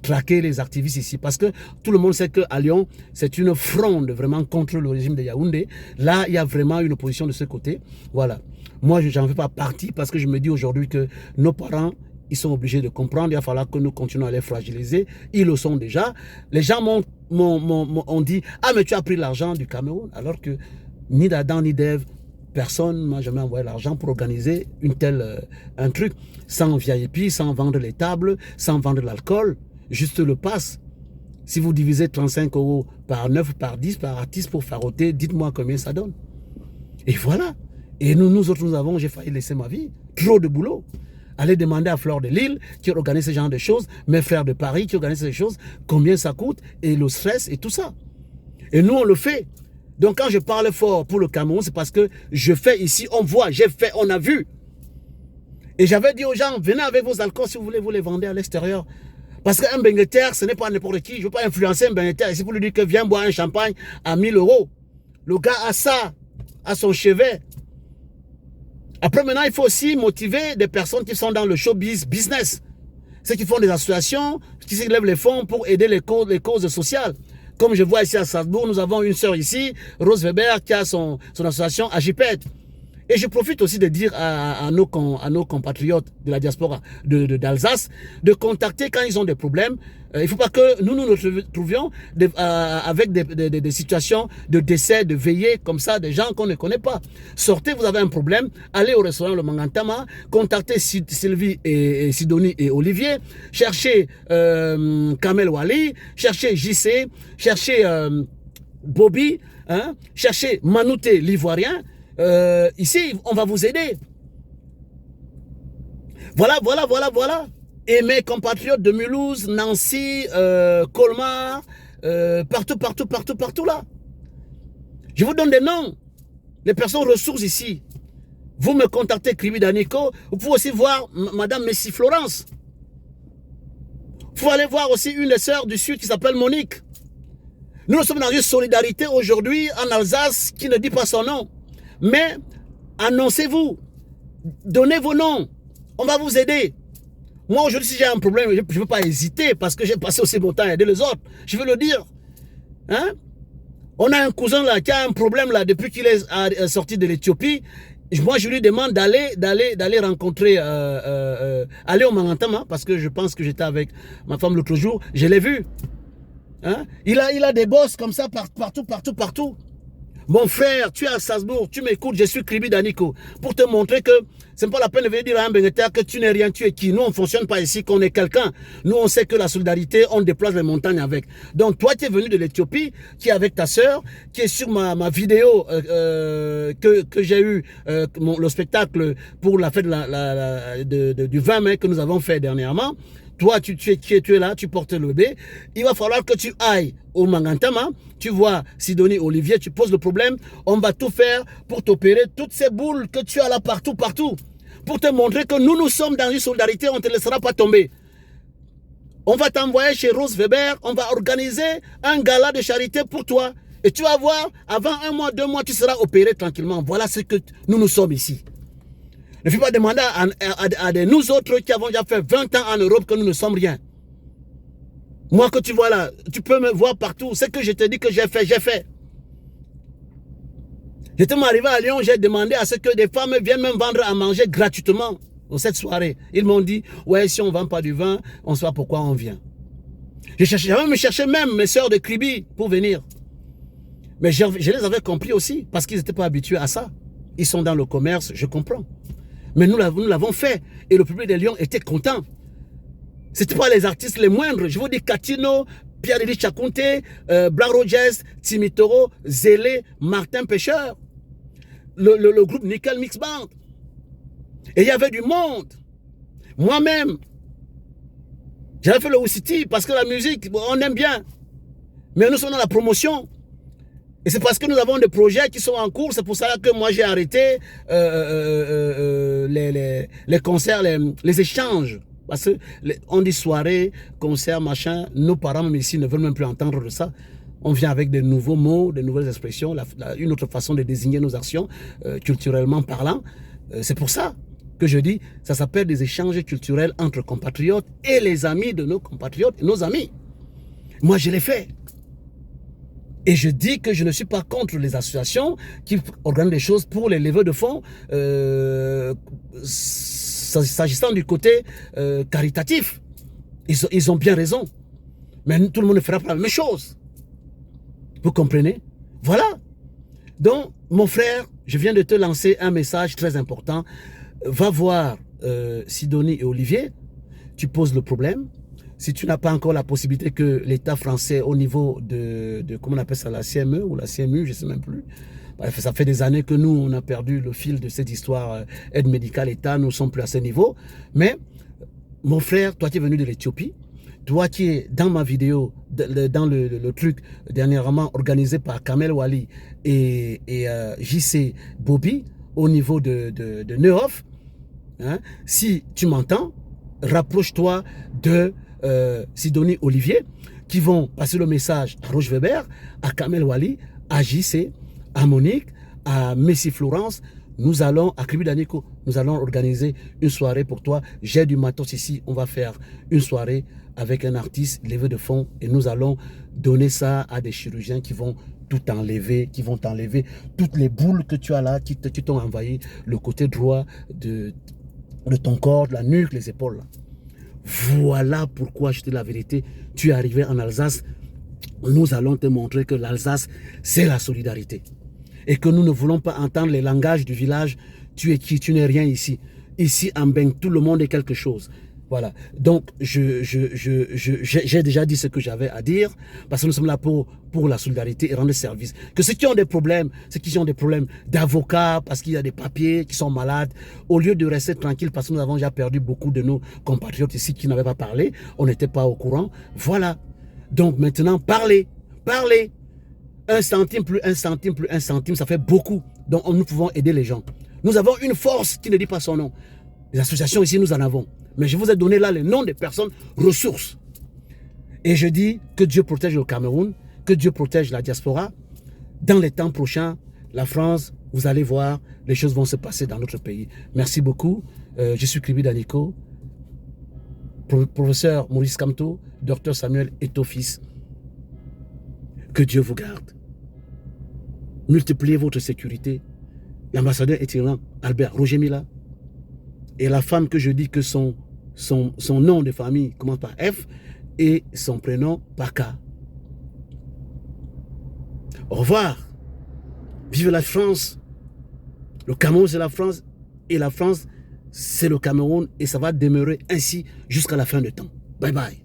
traquer les activistes ici. Parce que tout le monde sait qu'à Lyon, c'est une fronde vraiment contre le régime de Yaoundé. Là, il y a vraiment une opposition de ce côté. Voilà. Moi, je n'en fais pas partie parce que je me dis aujourd'hui que nos parents, ils sont obligés de comprendre. Il va falloir que nous continuions à les fragiliser. Ils le sont déjà. Les gens m'ont dit, ah, mais tu as pris l'argent du Cameroun. Alors que ni d'Adam ni d'Ève, personne ne m'a jamais envoyé l'argent pour organiser un truc sans VIP, sans vendre les tables, sans vendre l'alcool, juste le pass. Si vous divisez 35 € par 9, par 10, par artiste pour faroter, dites-moi combien ça donne. Et voilà. Et nous autres, j'ai failli laisser ma vie. Trop de boulot. Allez demander à Fleur de Lille qui organise ce genre de choses, mes frères de Paris qui organisent ces choses, combien ça coûte, et le stress et tout ça. Et nous, on le fait. Donc quand je parle fort pour le Cameroun, c'est parce que je fais ici, on voit, j'ai fait, on a vu. Et j'avais dit aux gens, venez avec vos alcools si vous voulez vous les vendre à l'extérieur. Parce qu'un benguetaire, ce n'est pas n'importe qui. Je ne veux pas influencer un benguetaire ici pour lui dire que viens boire un champagne à 1000 €. Le gars a ça, à son chevet. Après maintenant, il faut aussi motiver des personnes qui sont dans le showbiz business. Ceux qui font des associations, qui se lèvent les fonds pour aider les causes sociales. Comme je vois ici à Strasbourg, nous avons une sœur ici, Rose Weber, qui a son association Agipet. Et je profite aussi de dire à nos compatriotes de la diaspora d'Alsace de contacter quand ils ont des problèmes. Il ne faut pas que nous nous trouvions avec des situations de décès, de veillées comme ça, des gens qu'on ne connaît pas. Sortez, vous avez un problème, allez au restaurant Le Mangantama, contactez Sylvie et Sidonie et Olivier, cherchez Kamel Wali, cherchez JC, cherchez Bobby, hein, cherchez Manouté l'Ivoirien. Ici, on va vous aider. Voilà. Et mes compatriotes de Mulhouse, Nancy, Colmar, partout là. Je vous donne des noms. Les personnes ressources ici. Vous me contactez, Kribi Danico. Vous pouvez aussi voir Madame Messi Florence. Vous pouvez aller voir aussi une des sœurs du Sud qui s'appelle Monique. Nous sommes dans une solidarité aujourd'hui en Alsace qui ne dit pas son nom. Mais annoncez-vous, donnez vos noms, on va vous aider. Moi aujourd'hui si j'ai un problème, je ne veux pas hésiter parce que j'ai passé aussi mon temps à aider les autres, je veux le dire. Hein? On a un cousin là qui a un problème là depuis qu'il est sorti de l'Éthiopie. Moi je lui demande d'aller rencontrer, aller au Mangantama parce que je pense que j'étais avec ma femme l'autre jour, je l'ai vu. Hein? Il a des bosses comme ça partout. Mon frère, tu es à Salzbourg, tu m'écoutes, je suis Kribi Danico. Pour te montrer que ce n'est pas la peine de venir dire à un Bengueter que tu n'es rien, tu es qui. Nous, on ne fonctionne pas ici, qu'on est quelqu'un. Nous, on sait que la solidarité, on déplace les montagnes avec. Donc, toi, tu es venu de l'Éthiopie, qui est avec ta sœur, qui est sur ma vidéo que j'ai eu, le spectacle pour la fête du 20 mai que nous avons fait dernièrement. Toi, tu es là, tu portes le bébé. Il va falloir que tu ailles au Mangantama. Tu vois Sidonie, Olivier, tu poses le problème. On va tout faire pour t'opérer toutes ces boules que tu as là partout. Pour te montrer que nous sommes dans une solidarité, on ne te laissera pas tomber. On va t'envoyer chez Rose Weber. On va organiser un gala de charité pour toi. Et tu vas voir, avant 1 mois, 2 mois, tu seras opéré tranquillement. Voilà ce que nous sommes ici. Ne fais pas demander à nous autres qui avons déjà fait 20 ans en Europe que nous ne sommes rien. Moi que tu vois là, tu peux me voir partout. Ce que je te dis que j'ai fait. J'étais arrivé à Lyon, j'ai demandé à ce que des femmes viennent me vendre à manger gratuitement dans cette soirée. Ils m'ont dit, ouais, si on ne vend pas du vin, on ne sait pas pourquoi on vient. J'avais me chercher même mes sœurs de Kribi pour venir. Mais je les avais compris aussi, parce qu'ils n'étaient pas habitués à ça. Ils sont dans le commerce, je comprends. Mais nous l'avons fait. Et le public de Lyon était content. Ce n'étaient pas les artistes les moindres. Je vous dis Catino, Pierre-Élie Chakunte, Black Rogers, Timitoro, Zélé, Martin Pêcheur. Le groupe Nickel Mix Band. Et il y avait du monde. Moi-même, j'avais fait le City parce que la musique, on aime bien. Mais nous sommes dans la promotion. Et c'est parce que nous avons des projets qui sont en cours, c'est pour ça que moi j'ai arrêté les concerts, les échanges. Parce qu'on dit soirée, concert, machin, nos parents même ici ne veulent même plus entendre de ça. On vient avec de nouveaux mots, de nouvelles expressions, une autre façon de désigner nos actions, culturellement parlant. C'est pour ça que je dis, ça s'appelle des échanges culturels entre compatriotes et les amis de nos compatriotes et nos amis. Moi je l'ai fait. Et je dis que je ne suis pas contre les associations qui organisent des choses pour les levées de fonds, s'agissant du côté caritatif. Ils ont bien raison. Mais tout le monde ne fera pas la même chose. Vous comprenez? Voilà. Donc, mon frère, je viens de te lancer un message très important. Va voir Sidonie et Olivier. Tu poses le problème. Si tu n'as pas encore la possibilité que l'État français au niveau de comment on appelle ça, la CME ou la CMU, je ne sais même plus. Bref, ça fait des années que nous, on a perdu le fil de cette histoire aide médicale État, nous ne sommes plus à ce niveau. Mais, mon frère, toi qui es venu de l'Éthiopie, toi qui es dans ma vidéo, dans le truc dernièrement organisé par Kamel Wali et JC Bobby au niveau de Neuf, hein, si tu m'entends, rapproche-toi de Sidonie Olivier qui vont passer le message à Roche Weber, à Kamel Wali, à JC, à Monique, à Messi Florence. Nous allons, à Kribi Danico, nous allons organiser une soirée pour toi. J'ai du matos ici, on va faire une soirée avec un artiste, levée de fonds, et nous allons donner ça à des chirurgiens qui vont tout enlever, qui vont t'enlever toutes les boules que tu as là, qui t'ont envahi le côté droit de ton corps, de la nuque, les épaules. Là. Voilà pourquoi, je te dis la vérité, tu es arrivé en Alsace, nous allons te montrer que l'Alsace, c'est la solidarité. Et que nous ne voulons pas entendre les langages du village, tu es qui, tu n'es rien ici. Ici, en Beng, tout le monde est quelque chose. Voilà. Donc, j'ai déjà dit ce que j'avais à dire, parce que nous sommes là pour la solidarité et rendre service. Que ceux qui ont des problèmes, d'avocats, parce qu'il y a des papiers qui sont malades, au lieu de rester tranquille, parce que nous avons déjà perdu beaucoup de nos compatriotes ici qui n'avaient pas parlé, on n'était pas au courant. Voilà. Donc, maintenant, parlez. Parlez. 1 centime plus 1 centime plus 1 centime, ça fait beaucoup. Donc, nous pouvons aider les gens. Nous avons une force qui ne dit pas son nom. Les associations ici, nous en avons. Mais je vous ai donné là les noms des personnes ressources. Et je dis que Dieu protège le Cameroun, que Dieu protège la diaspora. Dans les temps prochains, la France, vous allez voir, les choses vont se passer dans notre pays. Merci beaucoup. Je suis Kribi Danico, professeur Maurice Kamto, docteur Samuel Eto'o-fils. Que Dieu vous garde. Multipliez votre sécurité. L'ambassadeur itinérant, Albert Roger Mila, et la femme que je dis que son nom de famille commence par F et son prénom par K. Au revoir. Vive la France. Le Cameroun, c'est la France. Et la France, c'est le Cameroun. Et ça va demeurer ainsi jusqu'à la fin du temps. Bye bye.